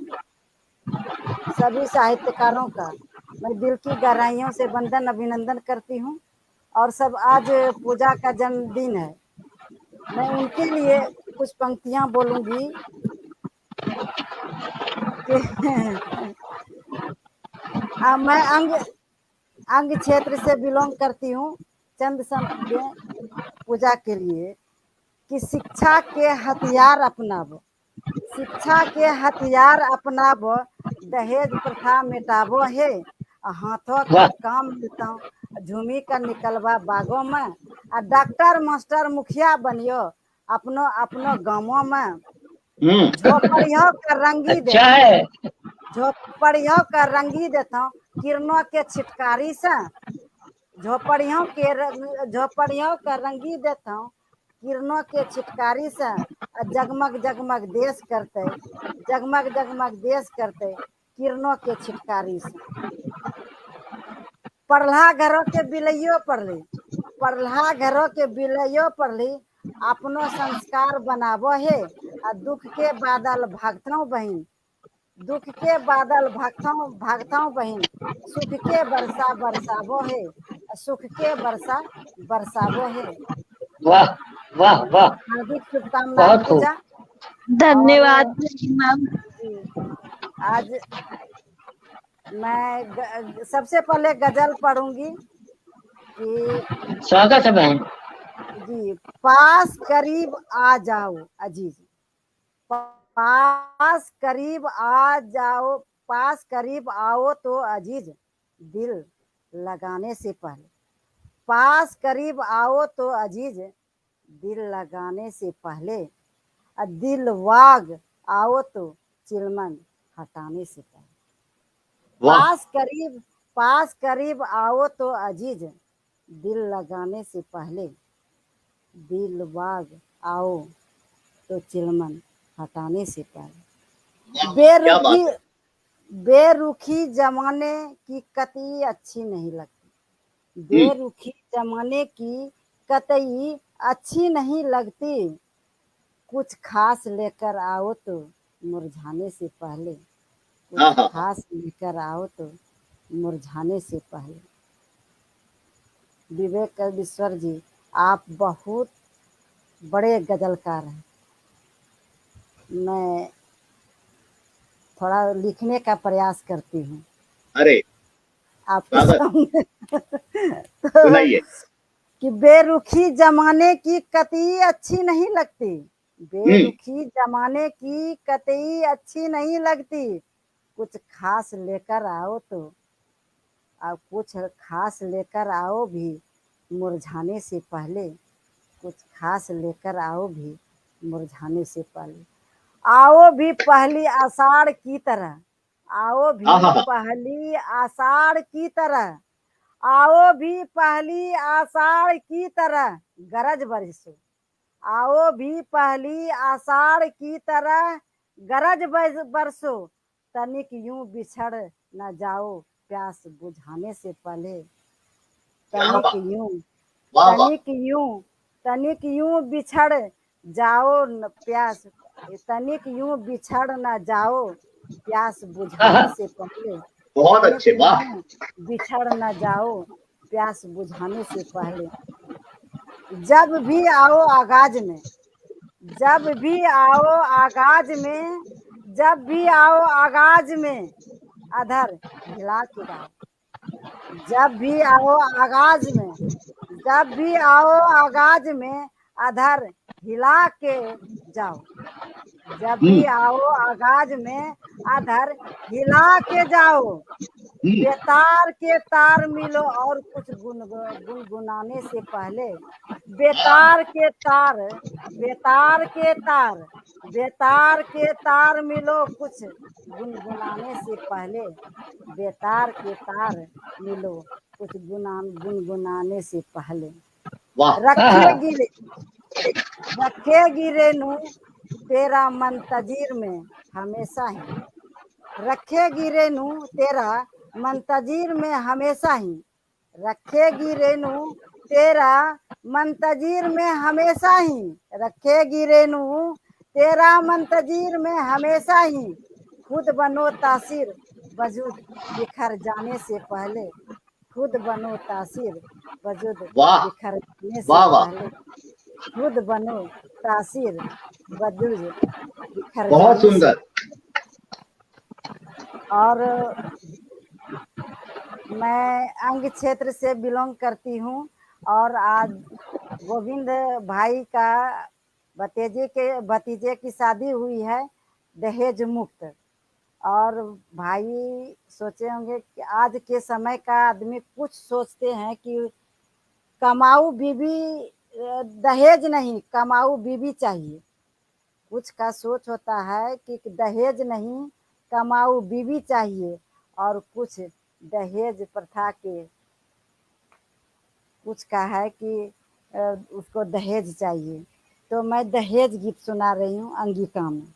[SPEAKER 1] सभी साहित्यकारों का मैं दिल की गहराइयों से वंदन अभिनंदन करती हूँ। और सब आज पूजा का जन्मदिन है, मैं उनके लिए कुछ पंक्तियां बोलूंगी कि मैं अंग क्षेत्र से बिलोंग करती हूँ। चंद शब्द पूजा के लिए कि शिक्षा के हथियार अपनाबो, शिक्षा के हथियार अपनाबो, दहेज प्रथा मिटाबो है, हाथों का काम मिलता झूमी का निकलवा बागों में, डॉक्टर मास्टर मुखिया बनियो अपनो अपनो गाँवों में, झोपड़ियों का रंगी
[SPEAKER 3] अच्छा है।
[SPEAKER 1] झोपड़ियों का रंगी देता हूँ किरणों के छिटकारी से, झोपड़ियों का रंगी देता हूँ किरणों के छिटकारी से, जगमग जगमग देश करते, जगमग जगमग देश करते किरणों के छिटकारी से। पढ़ला घरों के बिलैयो पढ़ली, पढ़ला घरों के बिलैयो पढ़ली, अपनो संस्कार बनाबो है, दुख के बादल भागता बहन, दुख के बादल भागता बहन, सुख के वर्षा बरसाबो है, सुख के वर्षा बरसाबो है।
[SPEAKER 3] वाह वाह वाह,
[SPEAKER 1] हार्दिक शुभकामनाएं
[SPEAKER 3] बहुत खूब।
[SPEAKER 1] पूजा।
[SPEAKER 5] धन्यवाद मैम।
[SPEAKER 1] आज मैं सबसे पहले गजल पढ़ूंगी कि
[SPEAKER 3] स्वागत है बहन
[SPEAKER 1] जी। पास करीब आ जाओ अजीज, पास करीब आ जाओ, पास करीब आओ तो अजीज, दिल लगाने से पहले, पास करीब आओ तो अजीज, दिल लगाने से पहले, दिल वाग आओ तो चिलमन हटाने से पहले। पास करीब आओ तो अजीज, दिल लगाने से पहले, दिल वाग आओ तो चिलमन हटाने से पहले। बेरुखी जमाने की कतई अच्छी नहीं लगती, बेरुखी जमाने की कतई अच्छी नहीं लगती, कुछ खास लेकर आओ तो मुरझाने से पहले,
[SPEAKER 4] हाँ
[SPEAKER 1] कुछ
[SPEAKER 4] हाँ हाँ
[SPEAKER 1] खास लेकर आओ तो मुरझाने से पहले। विवेकेश्वर जी, आप बहुत बड़े गजलकार हैं। मैं थोड़ा लिखने का प्रयास करती हूँ
[SPEAKER 4] अरे
[SPEAKER 1] आपके
[SPEAKER 4] स्वागत,
[SPEAKER 1] सामने। तो
[SPEAKER 4] सुनाइए।
[SPEAKER 1] कि बेरुखी जमाने की कतई अच्छी नहीं लगती,
[SPEAKER 4] हम्म।
[SPEAKER 1] बेरुखी जमाने की कतई अच्छी नहीं लगती, कुछ खास लेकर आओ तो, अब कुछ खास लेकर आओ भी मुरझाने से पहले, कुछ खास लेकर आओ भी मुरझाने से पहले। आओ भी पहली आषाढ़ की तरह, आओ
[SPEAKER 4] हाँ हाँ
[SPEAKER 1] भी
[SPEAKER 4] हाँ
[SPEAKER 1] पहली आषाढ़ की तरह, आओ भी पहली आषाढ़ की तरह गरज बरसो, आओ भी पहली आषाढ़ की तरह गरज बरसो, तनिक यूं बिछड़ न जाओ प्यास बुझाने से पहले,
[SPEAKER 4] क्या
[SPEAKER 1] तनिक
[SPEAKER 4] बात,
[SPEAKER 1] यूं,
[SPEAKER 4] वाह वाह।
[SPEAKER 1] तनिक यूं, तनिक यूं बिछड़ जाओ न प्यास, तनिक यूं बिछड़ न जाओ प्यास
[SPEAKER 3] हाँ
[SPEAKER 1] बुझाने
[SPEAKER 3] हाँ
[SPEAKER 1] से पहले,
[SPEAKER 4] बहुत
[SPEAKER 1] तनिक
[SPEAKER 4] अच्छे, वाह।
[SPEAKER 1] यूं बिछड़ न जाओ प्यास बुझाने से पहले। जब भी आओ आगाज में, जब भी आओ आगाज में, जब भी आओ आगाज में अधर हिला के गाओ, जब भी आओ आगाज में, जब भी आओ आगाज में अधर हिला के जाओ, जब भी आओ आगाज में अधर हिला के जाओ,
[SPEAKER 4] हम्म।
[SPEAKER 1] बेतार के तार मिलो और कुछ गुनगुनाने से पहले, बेतार के तार, बेतार के तार, बेतार के तार मिलो कुछ गुनगुनाने से पहले, बेतार के तार मिलो कुछ गुनगुनाने से पहले।
[SPEAKER 4] वाह।
[SPEAKER 3] हाँ हाँ
[SPEAKER 1] रखेगी रेनू तेरा मन तजीर में हमेशा ही, रखेगी रेनू तेरा मन तजीर में हमेशा ही, रखेगी रेनू तेरा मन तजीर में हमेशा ही, रखेगी रेनू तेरा मन तजीर में हमेशा ही, खुद बनो तासीर वजूद बिखर जाने से पहले, खुद बनो तासीर वजूद
[SPEAKER 4] वाह
[SPEAKER 1] बिखर जाने से
[SPEAKER 4] वाह वाह,
[SPEAKER 1] पहले, खुद बनो तासीर वजूद बिखर
[SPEAKER 4] बहुत
[SPEAKER 1] जाने से।
[SPEAKER 4] सुंदर।
[SPEAKER 1] और मैं अंग क्षेत्र से बिलोंग करती हूँ, और आज गोविंद भाई का भतीजे की शादी हुई है दहेज मुक्त। और भाई सोचे होंगे कि आज के समय का आदमी कुछ सोचते हैं कि कमाऊ बीवी, दहेज नहीं कमाऊ बीवी चाहिए, कुछ का सोच होता है कि दहेज नहीं कमाऊ बीवी चाहिए, और कुछ दहेज प्रथा के कुछ का है कि उसको दहेज चाहिए। तो मैं दहेज गीत सुना रही हूँ अंगिका में।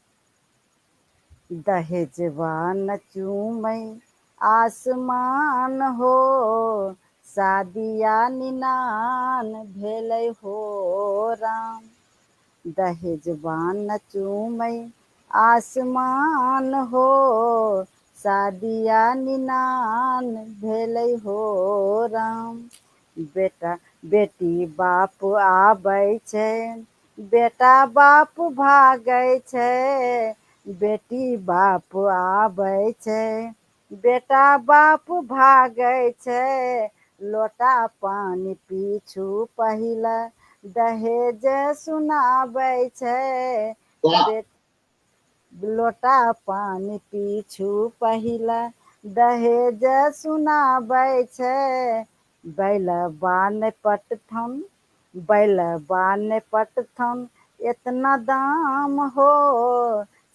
[SPEAKER 1] दहेजवा न चूमै आसमान हो, शादिया निनान भेलै हो राम, दहेजवा न चूमै आसमान हो, शादिया निनान भेलै हो राम, बेटा बेटी बाप आबै छै, बेटा बाप भागै छै, बेटी बाप आबै छै, बेटा बाप भागै छै, लोटा पानी पीछू पहिला दहेज सुनाबै छै,
[SPEAKER 4] वाह
[SPEAKER 1] लोटा पानी पीछू पहिला दहेज सुनाबै छै, बैलबा ने पटथन, बैलबा ने पटथन इतना दाम हो,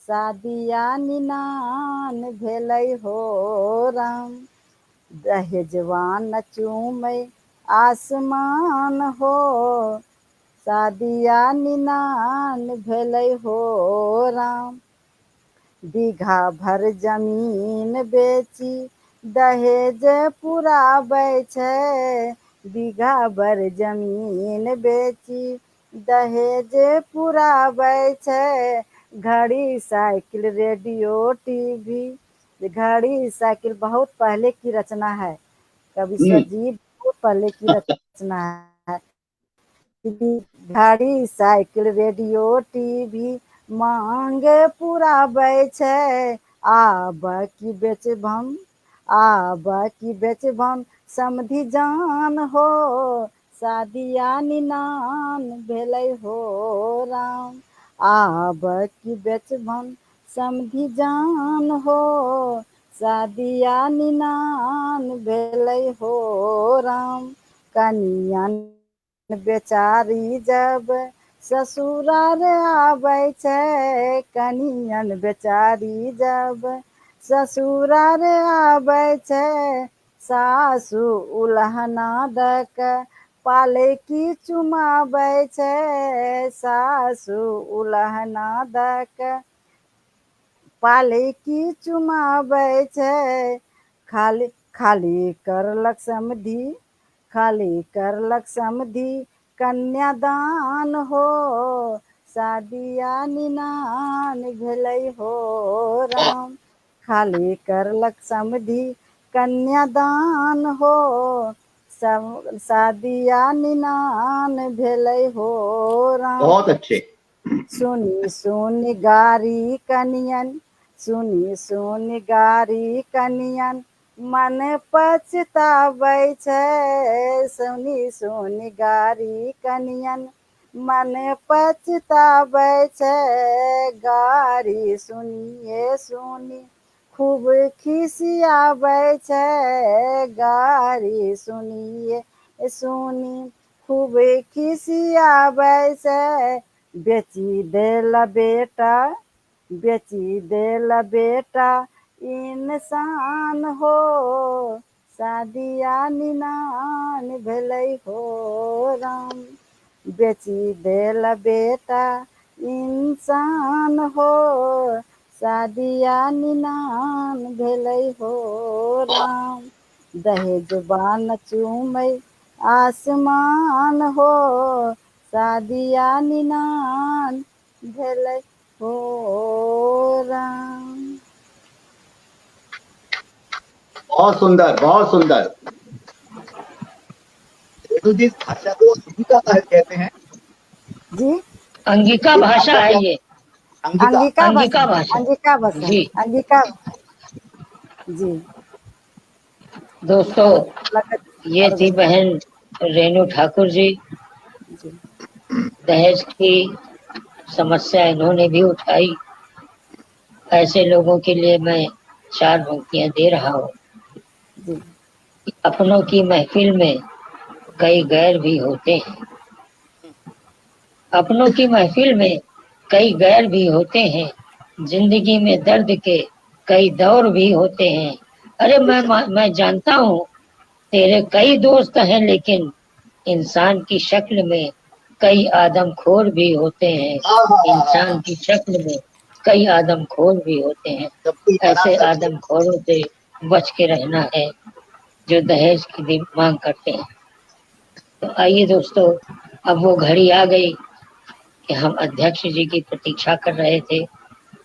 [SPEAKER 1] शादिया निनान भेलै हो राम, दहेजवा न चूमै आसमान हो, शादिया निनान भेलै हो राम, बीघा भर जमीन बेची दहेज पुराबै छै, बीघा भर जमीन बेची दहेज पुराबै छै, घड़ी साइकिल रेडियो टीवी। घड़ी साइकिल बहुत पहले की रचना है, कवि सजीव बहुत पहले की रचना है। घड़ी साइकिल रेडियो टीवी मांग पुराबै छै, आब की बेचबम आब की बेचबम समधि जान हो, शादिया निनान भेलै हो राम। आब की बेचबम समधि जान हो, शादिया निनान भेलै हो राम। कनियन बेचारी जब ससुरार आबै छै, कनियन बेचारी जब ससुरार आबै छै, सासु उल्हना दऽ कऽ पाले की चुमाबै छै, सासु उल्हना दऽ कऽ पाले की चुमाबै छै। खाली खाली करलक समधि खाली करलक समधि कन्यादान हो, शादिया निनान भेलै हो राम। खाली करलक समधि कन्यादान हो, शादिया निनान भेलै हो राम।
[SPEAKER 4] बहुत अच्छे।
[SPEAKER 1] सुनी सुनी गारी कनियन, सुनी सुनी गारी कनियन मन पछताबै छै, सुनी सुनी गारी कनियन मन पछताबै छै। गारी सुनिए सुनी खूब खिसियाबै छै, गारी सुनिए सुनी खूब खिसियाबै छै। बेची देल बेटा बेची देल बेटा इंसान हो, शादिया निनान भेलै हो राम। बेची देल बेटा इंसान हो, शादिया निनान भेलै हो राम। दहेजबा न चूमै आसमान हो, शादिया निनान भेलै हो राम।
[SPEAKER 4] बहुत सुंदर, बहुत सुंदर। रेणु जी, भाषा को अंगिका कहते हैं
[SPEAKER 1] जी,
[SPEAKER 3] अंगिका
[SPEAKER 4] ये
[SPEAKER 3] भाषा
[SPEAKER 4] भाषा
[SPEAKER 3] है
[SPEAKER 4] क्या?
[SPEAKER 3] ये,
[SPEAKER 4] अंगिका।
[SPEAKER 1] अंगिका
[SPEAKER 3] अंगिका
[SPEAKER 1] भाषा,
[SPEAKER 3] भाषा
[SPEAKER 1] अंगिका भाषा,
[SPEAKER 3] जी।
[SPEAKER 1] अंगिका जी।
[SPEAKER 3] दोस्तों, ये
[SPEAKER 1] और
[SPEAKER 3] थी बहन रेणु ठाकुर जी।
[SPEAKER 1] जी
[SPEAKER 3] दहेज की समस्या इन्होंने भी उठाई। ऐसे लोगों के लिए मैं 4 पंक्तियां दे रहा हूँ।
[SPEAKER 1] जी
[SPEAKER 3] अपनों की महफिल में कई गैर भी होते हैं, अपनों की महफिल में कई गैर भी होते हैं, जिंदगी में दर्द के कई दौर भी होते हैं। अरे मैं जानता हूँ तेरे कई दोस्त हैं, लेकिन इंसान की शक्ल में कई आदमखोर भी होते हैं, इंसान की शक्ल में कई आदमखोर भी होते हैं। ऐसे आदमखोरों से बच के रहना है जो दहेज की मांग करते हैं। तो आइए दोस्तों, अब वो घड़ी आ गई कि हम अध्यक्ष जी की प्रतीक्षा कर रहे थे।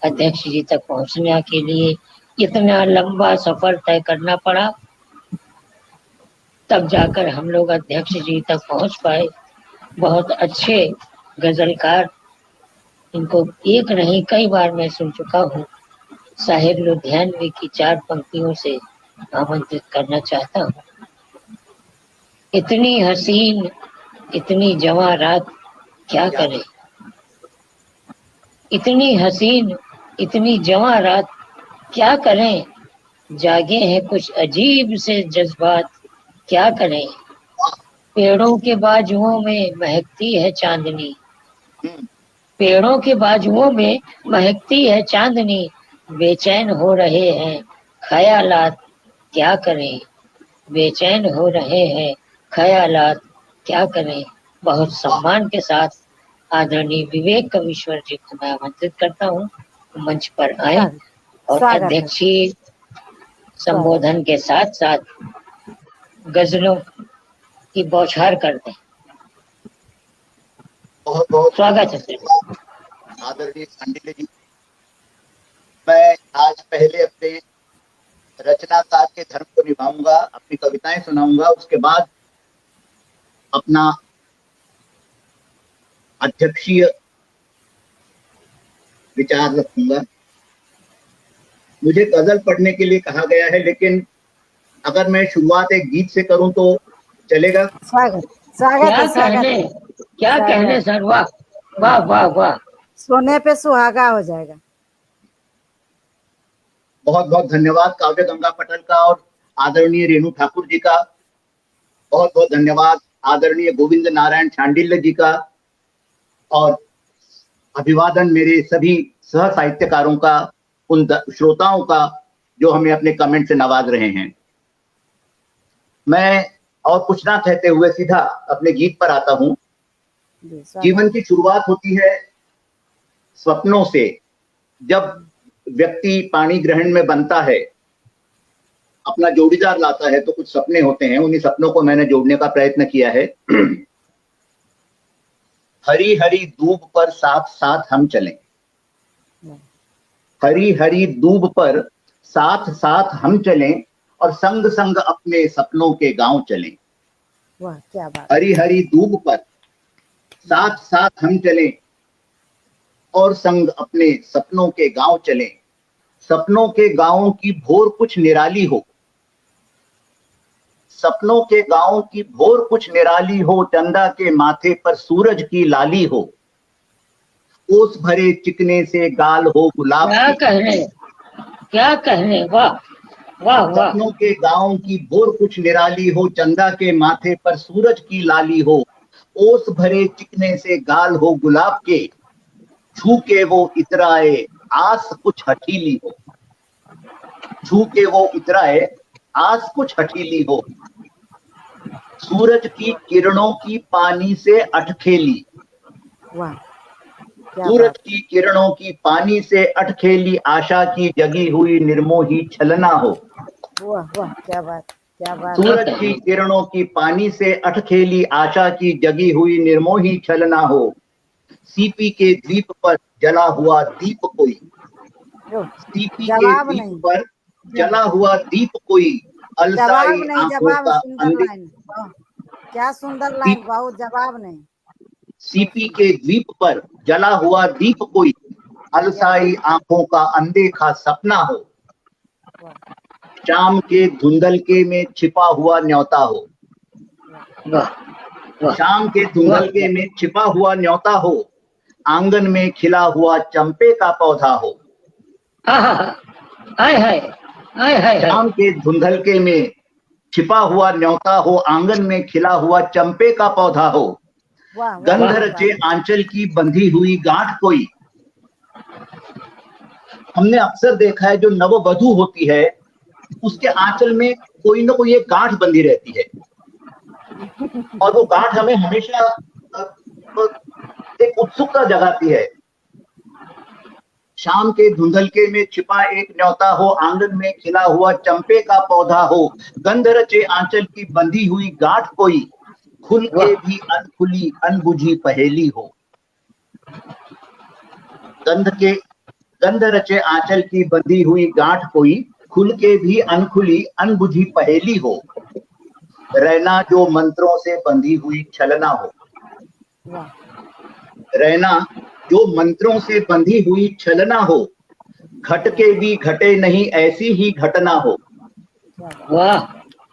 [SPEAKER 3] अध्यक्ष जी तक पहुंचने के लिए इतना लंबा सफर तय करना पड़ा, तब जाकर हम लोग अध्यक्ष जी तक पहुंच पाए। बहुत अच्छे गजलकार, इनको एक नहीं कई बार मैं सुन चुका हूँ। साहिर लुधियानवी की 4 पंक्तियों से आमंत्रित करना चाहता हूँ। इतनी हसीन इतनी जवां रात क्या करे, इतनी हसीन इतनी जवां रात क्या करें, जागे हैं कुछ अजीब से जज्बात क्या करें। पेड़ों के बाजुओं में महकती है चांदनी, पेड़ों के बाजुओं में महकती है चांदनी, बेचैन हो रहे हैं ख्यालात क्या करें, बेचैन हो रहे हैं ख्यालात क्या करें। बहुत सम्मान के साथ आदरणीय विवेक कवीश्वर जी को मैं आमंत्रित करता हूँ, मंच पर आए और
[SPEAKER 1] स्वागत है।
[SPEAKER 3] अध्यक्षीय संबोधन के साथ साथ गजलों की बौछार कर दें।
[SPEAKER 4] बहुत बहुत
[SPEAKER 3] स्वागत है।
[SPEAKER 4] आदरणीय पांडित्य जी, मैं आज पहले अपने रचनाकार के धर्म को निभाऊंगा, अपनी कविताएं सुनाऊंगा, उसके बाद अपना अध्यक्षीय विचार रखूंगा। मुझे गजल पढ़ने के लिए कहा गया है, लेकिन अगर मैं शुरुआत एक गीत से करूं तो चलेगा?
[SPEAKER 1] स्वागत स्वागत
[SPEAKER 3] क्या कहने सर, वाह वाह वाह वाह,
[SPEAKER 1] सोने पे सुहागा हो जाएगा।
[SPEAKER 4] बहुत बहुत धन्यवाद काव्य गंगा पटल का और आदरणीय रेणु ठाकुर जी का। बहुत बहुत धन्यवाद आदरणीय गोविंद नारायण शांडिल्य जी का। और अभिवादन मेरे सभी सह साहित्यकारों का, उन श्रोताओं का जो हमें अपने कमेंट से नवाज रहे हैं। मैं और कुछ ना कहते हुए सीधा अपने गीत पर आता हूं। जीवन की शुरुआत होती है स्वप्नों से। जब व्यक्ति पाणी ग्रहण में बनता है, अपना जोड़ीदार लाता है, तो कुछ सपने होते हैं। उन्हीं सपनों को मैंने जोड़ने का प्रयत्न किया है। हरी हरी दूब पर साथ साथ हम चलें, हरी हरी दूब पर साथ साथ हम चलें, और संग संग अपने सपनों के गांव चलें।
[SPEAKER 1] वाह क्या बात।
[SPEAKER 4] हरी हरी दूब पर साथ साथ हम चलें और संग अपने सपनों के गांव चलें। सपनों के गांवों की भोर कुछ निराली हो, सपनों के गांवों की भोर कुछ निराली हो, चंदा के माथे पर सूरज की लाली हो, ओस भरे चिकने से गाल हो गुलाब।
[SPEAKER 3] क्या कहने, वाह वाह वाह।
[SPEAKER 4] सपनों के गांवों की भोर कुछ निराली हो, चंदा के माथे पर सूरज की लाली हो, ओस भरे चिकने से गाल हो गुलाब के, छू के वो इतराए आस कुछ हठीली हो, छू के वो इतराए आस कुछ हठीली हो, सूरज की किरणों की पानी से अटखेली।
[SPEAKER 1] वाह
[SPEAKER 4] सूरज की किरणों की पानी से अटखेली, आशा की जगी हुई निर्मोही छलना हो।
[SPEAKER 1] वाह वाह क्या बात क्या बात।
[SPEAKER 4] सूरज की किरणों की पानी से अटखेली, आशा की जगी हुई निर्मोही छलना हो, सीपी के द्वीप पर जला हुआ दीप कोई, सीपी के द्वीप पर जला हुआ दीप कोई, अलसाई आंखों का अंधेरा।
[SPEAKER 1] क्या सुंदर लाइन, बहुत जवाब नहीं।
[SPEAKER 4] सीपी के द्वीप पर जला हुआ दीप कोई, अलसाई आंखों का अनदेखा सपना हो, शाम के धुंधलके में छिपा हुआ न्योता हो, शाम के धुंधलके में छिपा हुआ न्योता हो, आंगन में खिला हुआ चंपे का पौधा हो। शाम के धुंधलके में छिपा हुआ न्योता हो, आंगन में खिला हुआ चंपे का पौधा हो, गंध रचे आंचल की बंधी हुई गांठ कोई। हमने अक्सर देखा है जो नववधू होती है उसके आंचल में कोई ना कोई एक गांठ बंधी रहती है, और वो गांठ हमें हमेशा एक उत्सुकता जगाती है। शाम के धुंधलके में छिपा एक न्योता हो, आंगन में खिला हुआ चंपे का पौधा हो, गंध रचे आंचल की बंधी हुई गांठ कोई, खुल के भी अनखुली अनबुझी पहेली हो। गंध रचे आंचल की बंधी हुई गांठ कोई, खुल के भी अनखुली अनबुझी पहेली हो, रहना जो मंत्रों से बंधी हुई छलना हो, रहना जो मंत्रों से बंधी हुई छलना हो, घट के भी घटे नहीं ऐसी ही घटना हो।
[SPEAKER 3] वाह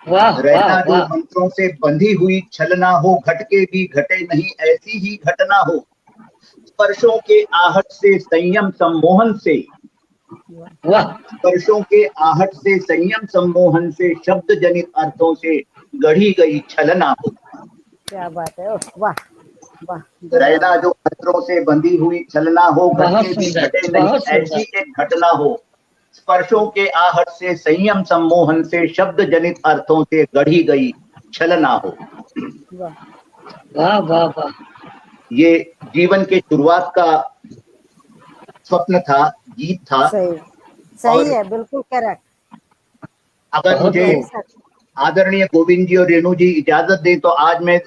[SPEAKER 3] वाह,
[SPEAKER 4] रहना जो मंत्रों से बंधी हुई छलना हो, घट के भी घटे नहीं ऐसी ही घटना हो, स्पर्शों के आहट से संयम सम्मोहन से, स्पर्शों के आहट से संयम सम्मोहन से, शब्द जनित अर्थों से गढ़ी गई छलना हो।
[SPEAKER 1] क्या बात है, वाह वाह।
[SPEAKER 4] रहना जो मंत्रों से बंधी हुई छलना हो, घट के भी घटे नहीं ऐसी एक घटना हो, स्पर्शों के आहट से संयम सम्मोहन से, शब्द जनित अर्थों से गढ़ी गई छलना हो।
[SPEAKER 3] वाह वाह वाह।
[SPEAKER 4] ये जीवन के शुरुआत का स्वप्न था, गीत था।
[SPEAKER 1] सही है, बिल्कुल करेक्ट।
[SPEAKER 4] अगर मुझे आदरणीय गोविंद जी और रेणु जी इजाजत दें तो आज मैं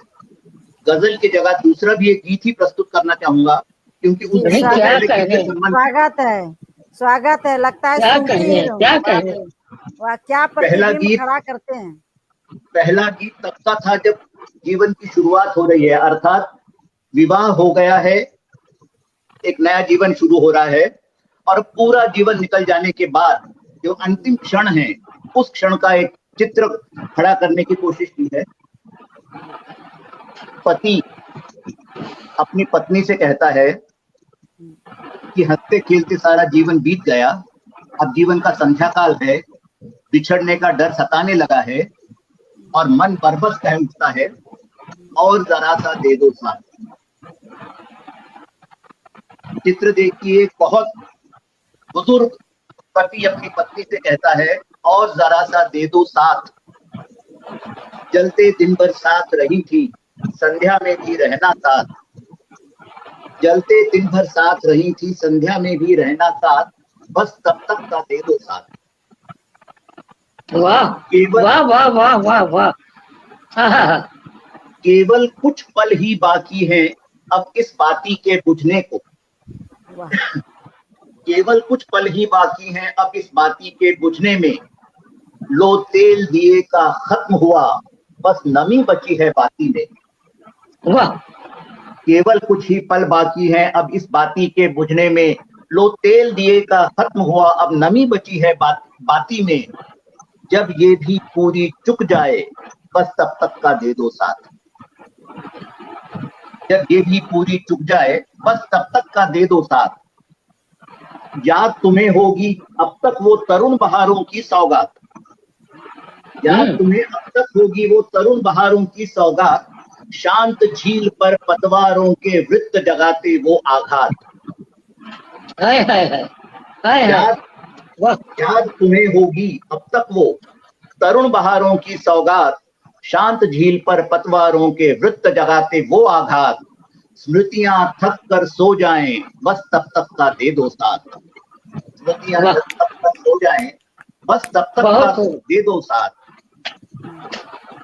[SPEAKER 4] गजल की जगह दूसरा भी एक गीत ही प्रस्तुत करना चाहूंगा, क्योंकि
[SPEAKER 1] स्वागत है, स्वागत है, लगता है
[SPEAKER 3] क्या
[SPEAKER 1] सुनते
[SPEAKER 3] कहने
[SPEAKER 1] ही
[SPEAKER 3] हैं,
[SPEAKER 1] रहो।
[SPEAKER 3] क्या
[SPEAKER 1] बाप
[SPEAKER 3] कहने
[SPEAKER 1] रे, वाह क्या
[SPEAKER 4] पहला
[SPEAKER 1] प्रतिबिंब
[SPEAKER 4] गीत
[SPEAKER 1] खड़ा करते हैं।
[SPEAKER 4] पहला गीत तब का था जब जीवन की शुरुआत हो रही है, अर्थात विवाह हो गया है, एक नया जीवन शुरू हो रहा है, और पूरा जीवन निकल जाने के बाद जो अंतिम क्षण है, उस क्षण का एक चित्र खड़ा करने की कोशिश की है। पति अपनी पत्नी से कहता है कि हंसते खेलते सारा जीवन बीत गया, अब जीवन का संध्या काल है, बिछड़ने का डर सताने लगा है, और मन बरबस कह उठता है, और जरा सा दे दो साथ। चित्र देखिए, बहुत बुजुर्ग पति अपनी पत्नी से कहता है, और जरा सा दे दो साथ। जलते दिन भर साथ रही थी, संध्या में भी रहना साथ। जलते दिन भर साथ रही थी, संध्या में भी रहना साथ, बस तब तक का दे दो साथ।
[SPEAKER 3] वाह
[SPEAKER 4] केवल
[SPEAKER 3] वाह वाह वाह वाह वाह। हाँ,
[SPEAKER 4] केवल कुछ पल ही बाकी है अब इस बाती के बुझने को।
[SPEAKER 1] वाह
[SPEAKER 4] केवल कुछ पल ही बाकी हैं अब इस बाती के बुझने में। लो तेल दिए का खत्म हुआ, बस नमी बची है बाती में।
[SPEAKER 3] वाह
[SPEAKER 4] केवल कुछ ही पल बाकी हैं अब इस बाती के बुझने में। लो तेल दिए का खत्म हुआ, अब नमी बची है बाती में। जब ये भी पूरी चुक जाए, बस तब तक का दे दो साथ। जब ये भी पूरी चुक जाए, बस तब तक का दे दो साथ। याद तुम्हें होगी अब तक वो तरुण बहारों की सौगात। याद तुम्हें अब तक होगी वो तरुण बहारों की सौगात। शांत झील पर पतवारों के वृत्त जगाते वो आघात।
[SPEAKER 3] हाय हाय हाय हाय हाय।
[SPEAKER 4] याद
[SPEAKER 3] वाह
[SPEAKER 4] याद तुम्हें होगी अब तक वो तरुण बहारों की सौगात। शांत झील पर पतवारों के वृत्त जगाते वो आघात। स्मृतियां थक कर सो जाएं, बस तब तक का दे दो साथ। स्मृतियां
[SPEAKER 3] वाह
[SPEAKER 4] थक कर सो जाएं, बस तब तक का
[SPEAKER 3] बहुत खूब।
[SPEAKER 4] दे दो साथ।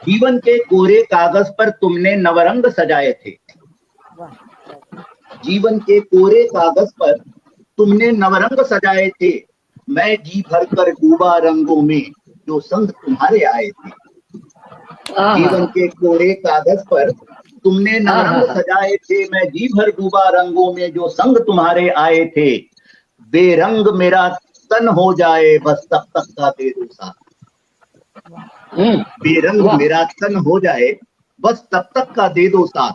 [SPEAKER 4] जीवन के कोरे कागज पर तुमने नवरंग सजाए थे।
[SPEAKER 1] वाह
[SPEAKER 4] जीवन के कोरे कागज पर तुमने नवरंग सजाए थे। मैं जी भर कर डूबा रंगों में, जो संग तुम्हारे आए थे। जीवन के कोरे कागज पर तुमने नवरंग सजाए थे। मैं जी भर डूबा रंगों में, जो संग तुम्हारे आए थे। बेरंग मेरा तन हो जाए, बस तब तक का दे दो साथ। बेरंग मेरा तन हो जाए, बस तब तक का दे दो साथ।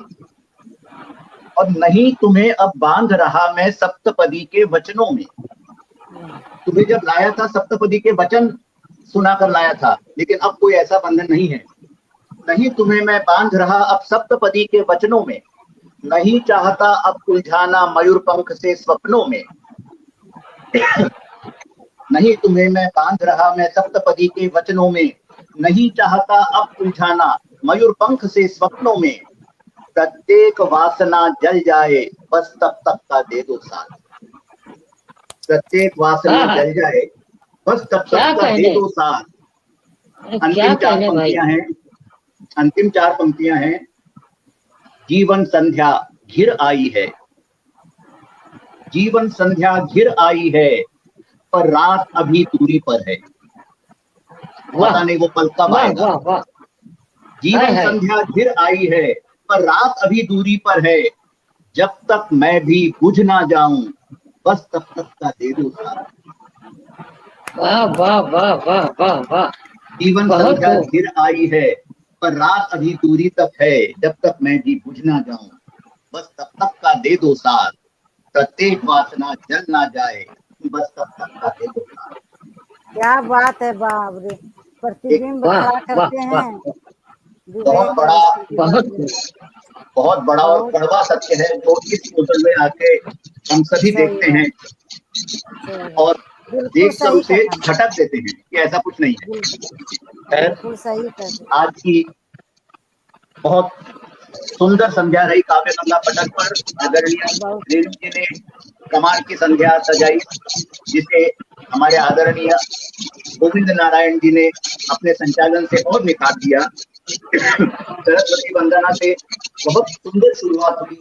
[SPEAKER 4] और नहीं तुम्हें अब बांध रहा मैं सप्तपदी के वचनों में। तुम्हें जब लाया था सप्तपदी के वचन सुनाकर लाया था, लेकिन अब कोई ऐसा बंधन नहीं है। नहीं तुम्हें मैं बांध रहा अब सप्तपदी के वचनों में। नहीं चाहता अब उलझाना मयूर पंख से स्वप्नों में। नहीं तुम्हें मैं बांध रहा मैं सप्तपदी के वचनों में। नहीं चाहता अब उलझाना मयूर पंख से स्वप्नों में। प्रत्येक वासना जल जाए, बस तब तक का दे दो साथ। प्रत्येक वासना जल जाए, बस तब तक का दे दो साथ। अंतिम चार पंक्तियां हैं। अंतिम चार पंक्तियां हैं। जीवन संध्या घिर आई है। जीवन संध्या घिर आई है, पर रात अभी दूरी पर है। पता नहीं वो पल कब आएगा। जीवन संध्या घिर आई है, पर रात अभी दूरी पर है। जब तक मैं भी बुझ ना जाऊं, बस तब तक का दे दो साथ।
[SPEAKER 3] वाह वाह वाह वाह वाह वाह।
[SPEAKER 4] जीवन संध्या घिर आई है, पर रात अभी दूरी तक है। जब तक मैं भी बुझ ना जाऊं, बस तब तक का दे दो साथ। प्रत्येक वासना जल ना जाए, बस तब तक का दे दो साथ।
[SPEAKER 1] क्या बात है, बाप रे, प्रतिबिंब खड़ा करते हैं।
[SPEAKER 4] बहुत बड़ा और कड़वा सत्य है, जो इस मुद्दे में आके हम सभी देखते हैं और देख कर उसे झटक देते हैं कि ऐसा कुछ नहीं है। आज की बहुत सुंदर संध्या रही काव्य गंगा पटल पर। आदरणीय रेणु जी ने कमाल की संध्या सजाई, जिसे हमारे आदरणीय गोविंद नारायण जी ने अपने संचालन से और निखार दिया। सरस्वती वंदना से बहुत सुंदर शुरुआत हुई।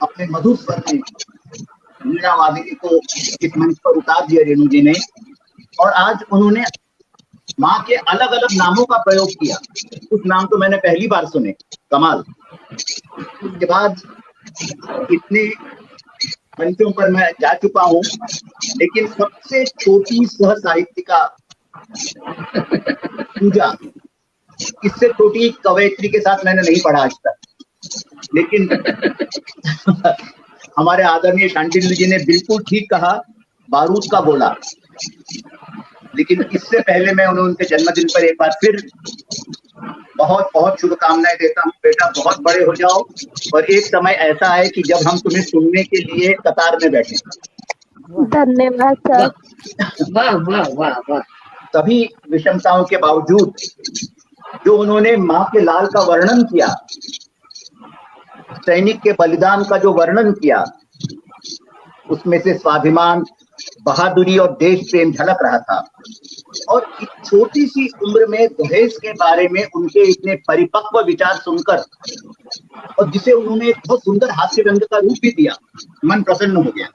[SPEAKER 4] अपने मधुर स्वर में मीरा वादिनी को इस मंच पर उतार दिया रेणु जी ने, और आज उन्होंने माँ के अलग अलग नामों का प्रयोग किया। कुछ नाम तो मैंने पहली बार सुने, कमाल। उसके बाद इतने मंचों पर मैं जा चुका हूँ, लेकिन सबसे छोटी सह साहित्यिका पूजा, इससे छोटी कवयित्री के साथ मैंने नहीं पढ़ा आज तक। लेकिन हमारे आदरणीय शांडिल्य जी ने बिल्कुल ठीक कहा, बारूद का गोला। लेकिन इससे पहले मैं उनके जन्मदिन पर एक बार फिर बहुत बहुत शुभकामनाएं देता हूँ। बेटा बहुत बड़े हो जाओ, और एक समय ऐसा है कि जब हम तुम्हें सुनने के लिए कतार में बैठे।
[SPEAKER 5] धन्यवाद सर।
[SPEAKER 3] वाह वाह वाह वाह।
[SPEAKER 4] सभी विषमताओं के बावजूद जो उन्होंने माँ के लाल का वर्णन किया, सैनिक के बलिदान का जो वर्णन किया, उसमें से स्वाभिमान, बहादुरी और देश प्रेम झलक रहा था। और एक छोटी सी उम्र में दहेज के बारे में उनके इतने परिपक्व विचार सुनकर, और जिसे उन्होंने एक बहुत सुंदर हास्य रंग का रूप भी दिया, मन प्रसन्न हो गया।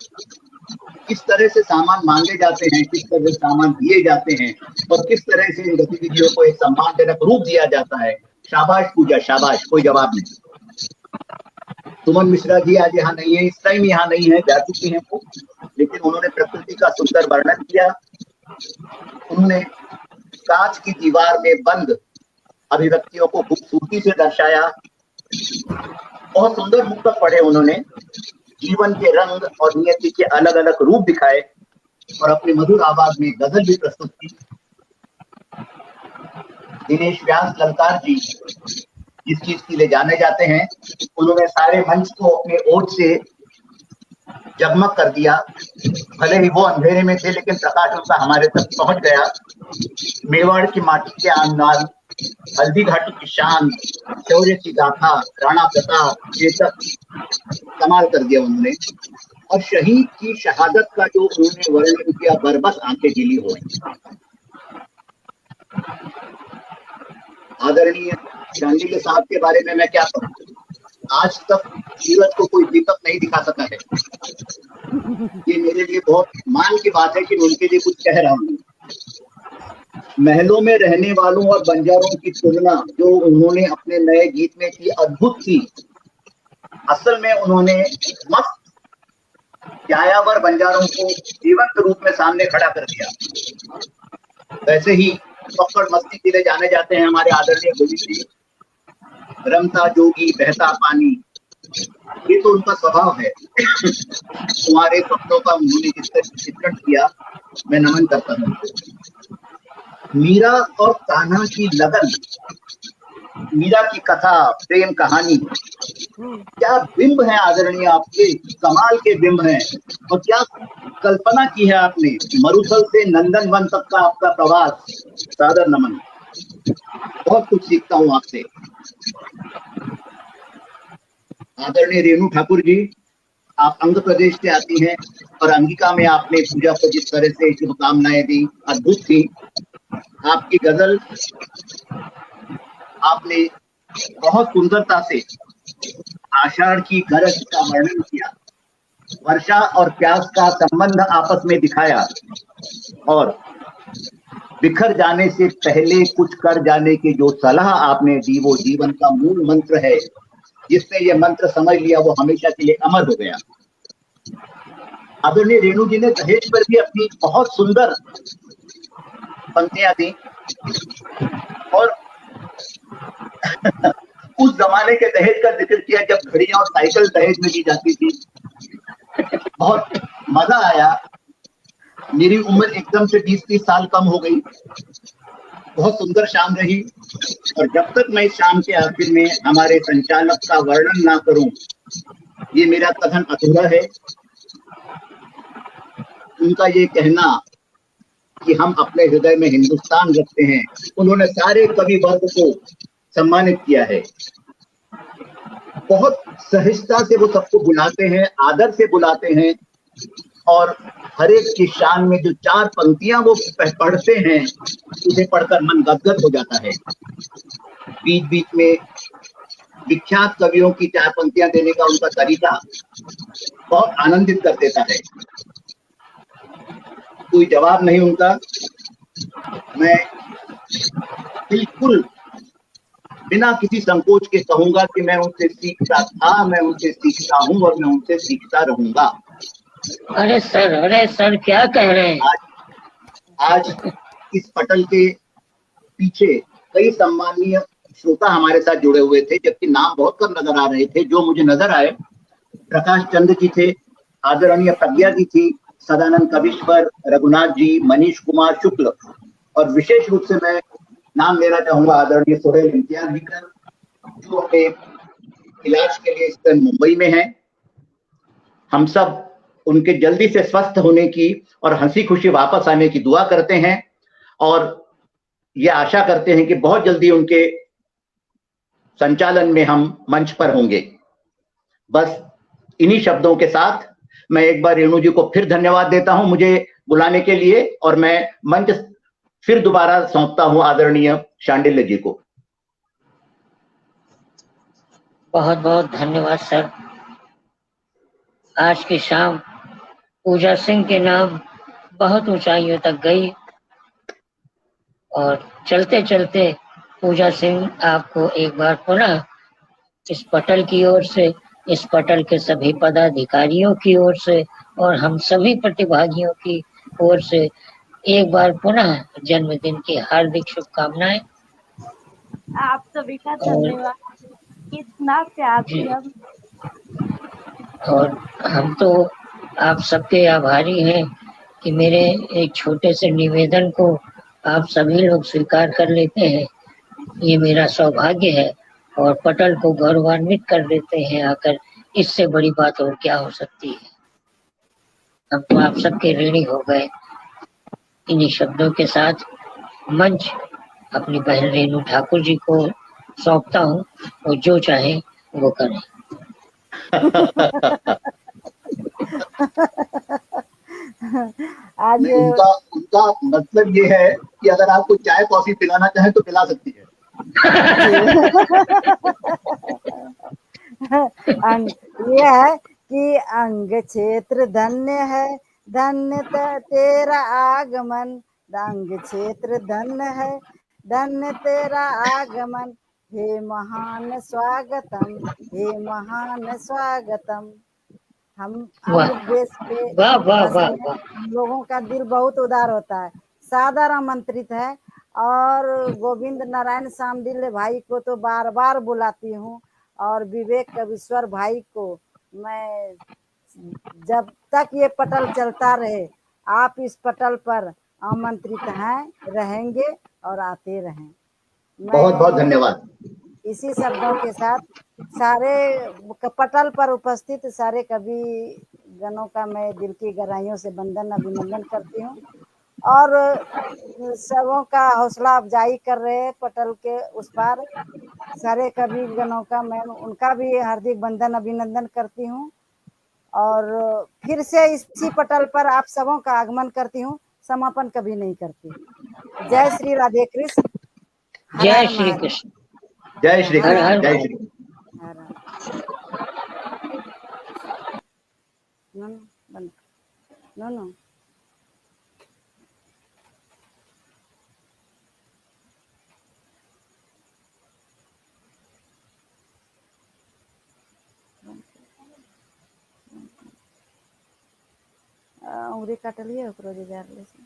[SPEAKER 4] किस तरह से सामान मांगे जाते हैं, किस तरह से सामान दिए जाते हैं, और किस तरह से इन गतिविधियों को एक सम्मानजनक रूप दिया जाता है। शाबाश पूजा, शाबाश, कोई जवाब नहीं। सुमन मिश्रा जी आज यहाँ नहीं है, इस टाइम यहाँ नहीं है, जा चुकी हैं वो, लेकिन उन्होंने प्रकृति का सुंदर वर्णन किया। उन्होंने कांच की दीवार में बंद अभिव्यक्तियों को खूबसूरती से दर्शाया। बहुत सुंदर मुक्तक पढ़े उन्होंने, जीवन के रंग और नियति के अलग अलग रूप दिखाए, और अपनी मधुर आवाज में गजल भी प्रस्तुत की। दिनेश व्यास ललकार जी जिस चीज के लिए जाने जाते हैं, उन्होंने सारे मंच को अपने ओट से जगमग कर दिया। भले ही वो अंधेरे में थे, लेकिन प्रकाश उनका हमारे तक पहुंच गया। मेवाड़ की माटी के आंदाज, हल्दी घाटी की शान, शौर्य की गाथा, राणा प्रताप, चेतक, कमाल कर दिया उन्होंने। और शहीद की शहादत का जो उन्होंने वर्णन किया, बरबस आंखें गीली हो गई। आदरणीय शांडिल्य साहब के बारे में मैं क्या कहूँ, आज तक सूरज को कोई दीपक नहीं दिखा सका है। ये मेरे लिए बहुत मान की बात है कि मैं उनके लिए कुछ कह रहा हूँ। महलों में रहने वालों और बंजारों की तुलना जो उन्होंने अपने नए गीत में की, अद्भुत थी। असल में उन्होंने मस्त यायावर बंजारों को जीवंत रूप में सामने खड़ा कर दिया। वैसे ही पकड़ मस्ती के लिए जाने जाते हैं हमारे आदरणीय गोविंद जी। रमता जोगी बहता पानी, ये तो उनका स्वभाव है। तुम्हारे सपनों का उन्होंने जिस तरह चित्रण किया, मैं नमन करता हूँ। मीरा और कान्हा की लगन, मीरा की कथा, प्रेम कहानी, क्या बिंब है आदरणीय आपके, कमाल के बिंब हैं। और क्या कल्पना की है आपने, मरुथल से नंदन वन तक का आपका प्रवास, सादर नमन। बहुत कुछ सीखता हूँ आपसे। आदरणीय रेणु ठाकुर जी, आप अंग प्रदेश से आती हैं, और अंगिका में आपने पूजा को जिस तरह से शुभकामनाएं दी, अद्भुत थी। आपकी गजल आपने बहुत सुंदरता से आषाढ़ की गरज का वर्णन किया, वर्षा और प्यास का संबंध आपस में दिखाया, और बिखर जाने से पहले कुछ कर जाने की जो सलाह आपने दी, वो जीवन का मूल मंत्र है। जिसने ये मंत्र समझ लिया वो हमेशा के लिए अमर हो गया। आदरणीय रेणु जी ने दहेज पर भी अपनी बहुत सुंदर पंक्तियां दी, और उस जमाने के दहेज का जिक्र किया जब घड़ियां और साइकिल दहेज में दी जाती थी। बहुत मजा आया। मेरी उम्र एकदम से 20-30 साल कम हो गई। बहुत सुंदर शाम रही, और जब तक मैं इस शाम के आखिर में हमारे संचालक का वर्णन ना करूं, ये मेरा कथन अधूरा है। उनका ये कहना कि हम अपने हृदय में हिंदुस्तान रखते हैं, उन्होंने सारे कवि वर्ग को सम्मानित किया है। बहुत सहजता से वो सबको बुलाते हैं, आदर से बुलाते हैं, और हर एक की शान में जो 4 पंक्तियां वो पढ़ते हैं, उसे पढ़कर मन गदगद हो जाता है। बीच बीच में विख्यात कवियों की 4 पंक्तियां देने का उनका तरीका बहुत आनंदित कर देता है। कोई जवाब नहीं उनका। मैं बिल्कुल बिना किसी संकोच के कहूंगा कि मैं उनसे सीखता था, मैं उनसे सीखता हूं और मैं उनसे सीखता रहूंगा।
[SPEAKER 3] अरे सर क्या कह रहे हैं?
[SPEAKER 4] आज इस पटल के पीछे कई सम्मानीय श्रोता हमारे साथ जुड़े हुए थे, जबकि नाम बहुत कम नजर आ रहे थे। जो मुझे नजर आए, प्रकाश चंद्र जी थे, आदरणीय प्रज्ञा जी थी, सदानंद कविश्वर, रघुनाथ जी, मनीष कुमार शुक्ल, और विशेष रूप से मैं नाम लेना चाहूंगा आदरणीय सोहेल इम्तियाज जी का, जो अपने इलाज के लिए इस समय मुंबई में है। हम सब उनके जल्दी से स्वस्थ होने की और हंसी खुशी वापस आने की दुआ करते हैं और ये आशा करते हैं कि बहुत जल्दी उनके संचालन में हम मंच पर होंगे। बस इन्हीं शब्दों के साथ मैं एक बार रेणु जी को फिर धन्यवाद देता हूं मुझे बुलाने के लिए, और मैं मंच फिर दोबारा सौंपता हूं आदरणीय शांडिल्य जी को।
[SPEAKER 3] बहुत बहुत धन्यवाद सर। आज की शाम पूजा सिंह के नाम बहुत ऊंचाइयों तक गई और चलते चलते पूजा सिंह आपको एक बार पुनः इस पटल की ओर से, इस पटल के सभी पदाधिकारियों की ओर से और हम सभी प्रतिभागियों की ओर से एक बार पुनः जन्मदिन की हार्दिक शुभकामनाएं।
[SPEAKER 5] आप सभी का धन्यवाद, इतना प्यार दिया।
[SPEAKER 3] और हम तो आप सबके आभारी हैं कि मेरे एक छोटे से निवेदन को आप सभी लोग स्वीकार कर लेते हैं। ये मेरा सौभाग्य है और पटल को गौरवान्वित कर देते हैं आकर। इससे बड़ी बात और क्या हो सकती है। हम तो आप सबके ऋणी हो गए। इन्हीं शब्दों के साथ मंच अपनी बहन रेणु ठाकुर जी को सौंपता हूँ, और जो चाहे वो करें।
[SPEAKER 1] आज
[SPEAKER 4] नहीं, उनका मतलब ये है कि अगर आपको चाय कॉफी पिलाना चाहे तो पिला सकती है।
[SPEAKER 1] ये है कि अंग क्षेत्र धन्य है, धन्य तेरा आगमन, अंग क्षेत्र धन्य है, धन्य तेरा आगमन, हे महान स्वागतम, हे महान स्वागतम। हम देश के
[SPEAKER 3] वाह वाह
[SPEAKER 1] भाषा
[SPEAKER 3] वाह
[SPEAKER 1] में
[SPEAKER 3] वाह।
[SPEAKER 1] हम लोगों का दिल बहुत उदार होता है, सादर आमंत्रित है। और गोविंद नारायण सामदिल्य भाई को तो बार बार बुलाती हूँ, और विवेक कविश्वर भाई को मैं, जब तक ये पटल चलता रहे आप इस पटल पर आमंत्रित हैं, रहेंगे और आते रहें।
[SPEAKER 4] बहुत बहुत
[SPEAKER 1] मैं
[SPEAKER 4] धन्यवाद।
[SPEAKER 1] इसी शब्दों के साथ सारे पटल पर उपस्थित सारे कवि गणों का मैं दिल की गहराइयों से वंदन अभिनंदन करती हूँ, और सबों का हौसला अफजाई कर रहे हैं पटल के उस पार सारे कवि गणों का मैं उनका भी हार्दिक वंदन अभिनंदन करती हूँ। और फिर से इसी पटल पर आप सबों का आगमन करती हूँ, समापन कभी नहीं करती। जय श्री राधे कृष्ण। हर
[SPEAKER 3] जय
[SPEAKER 1] हर
[SPEAKER 3] श्री
[SPEAKER 1] महादेव।
[SPEAKER 3] कृष्ण।
[SPEAKER 4] जय श्री
[SPEAKER 3] हर
[SPEAKER 4] कृष्ण।
[SPEAKER 3] हर
[SPEAKER 4] जय श्री
[SPEAKER 1] हर हर। नो नो बंद नो नो। उंगली काटलिए ओकरो जे जा रहले से।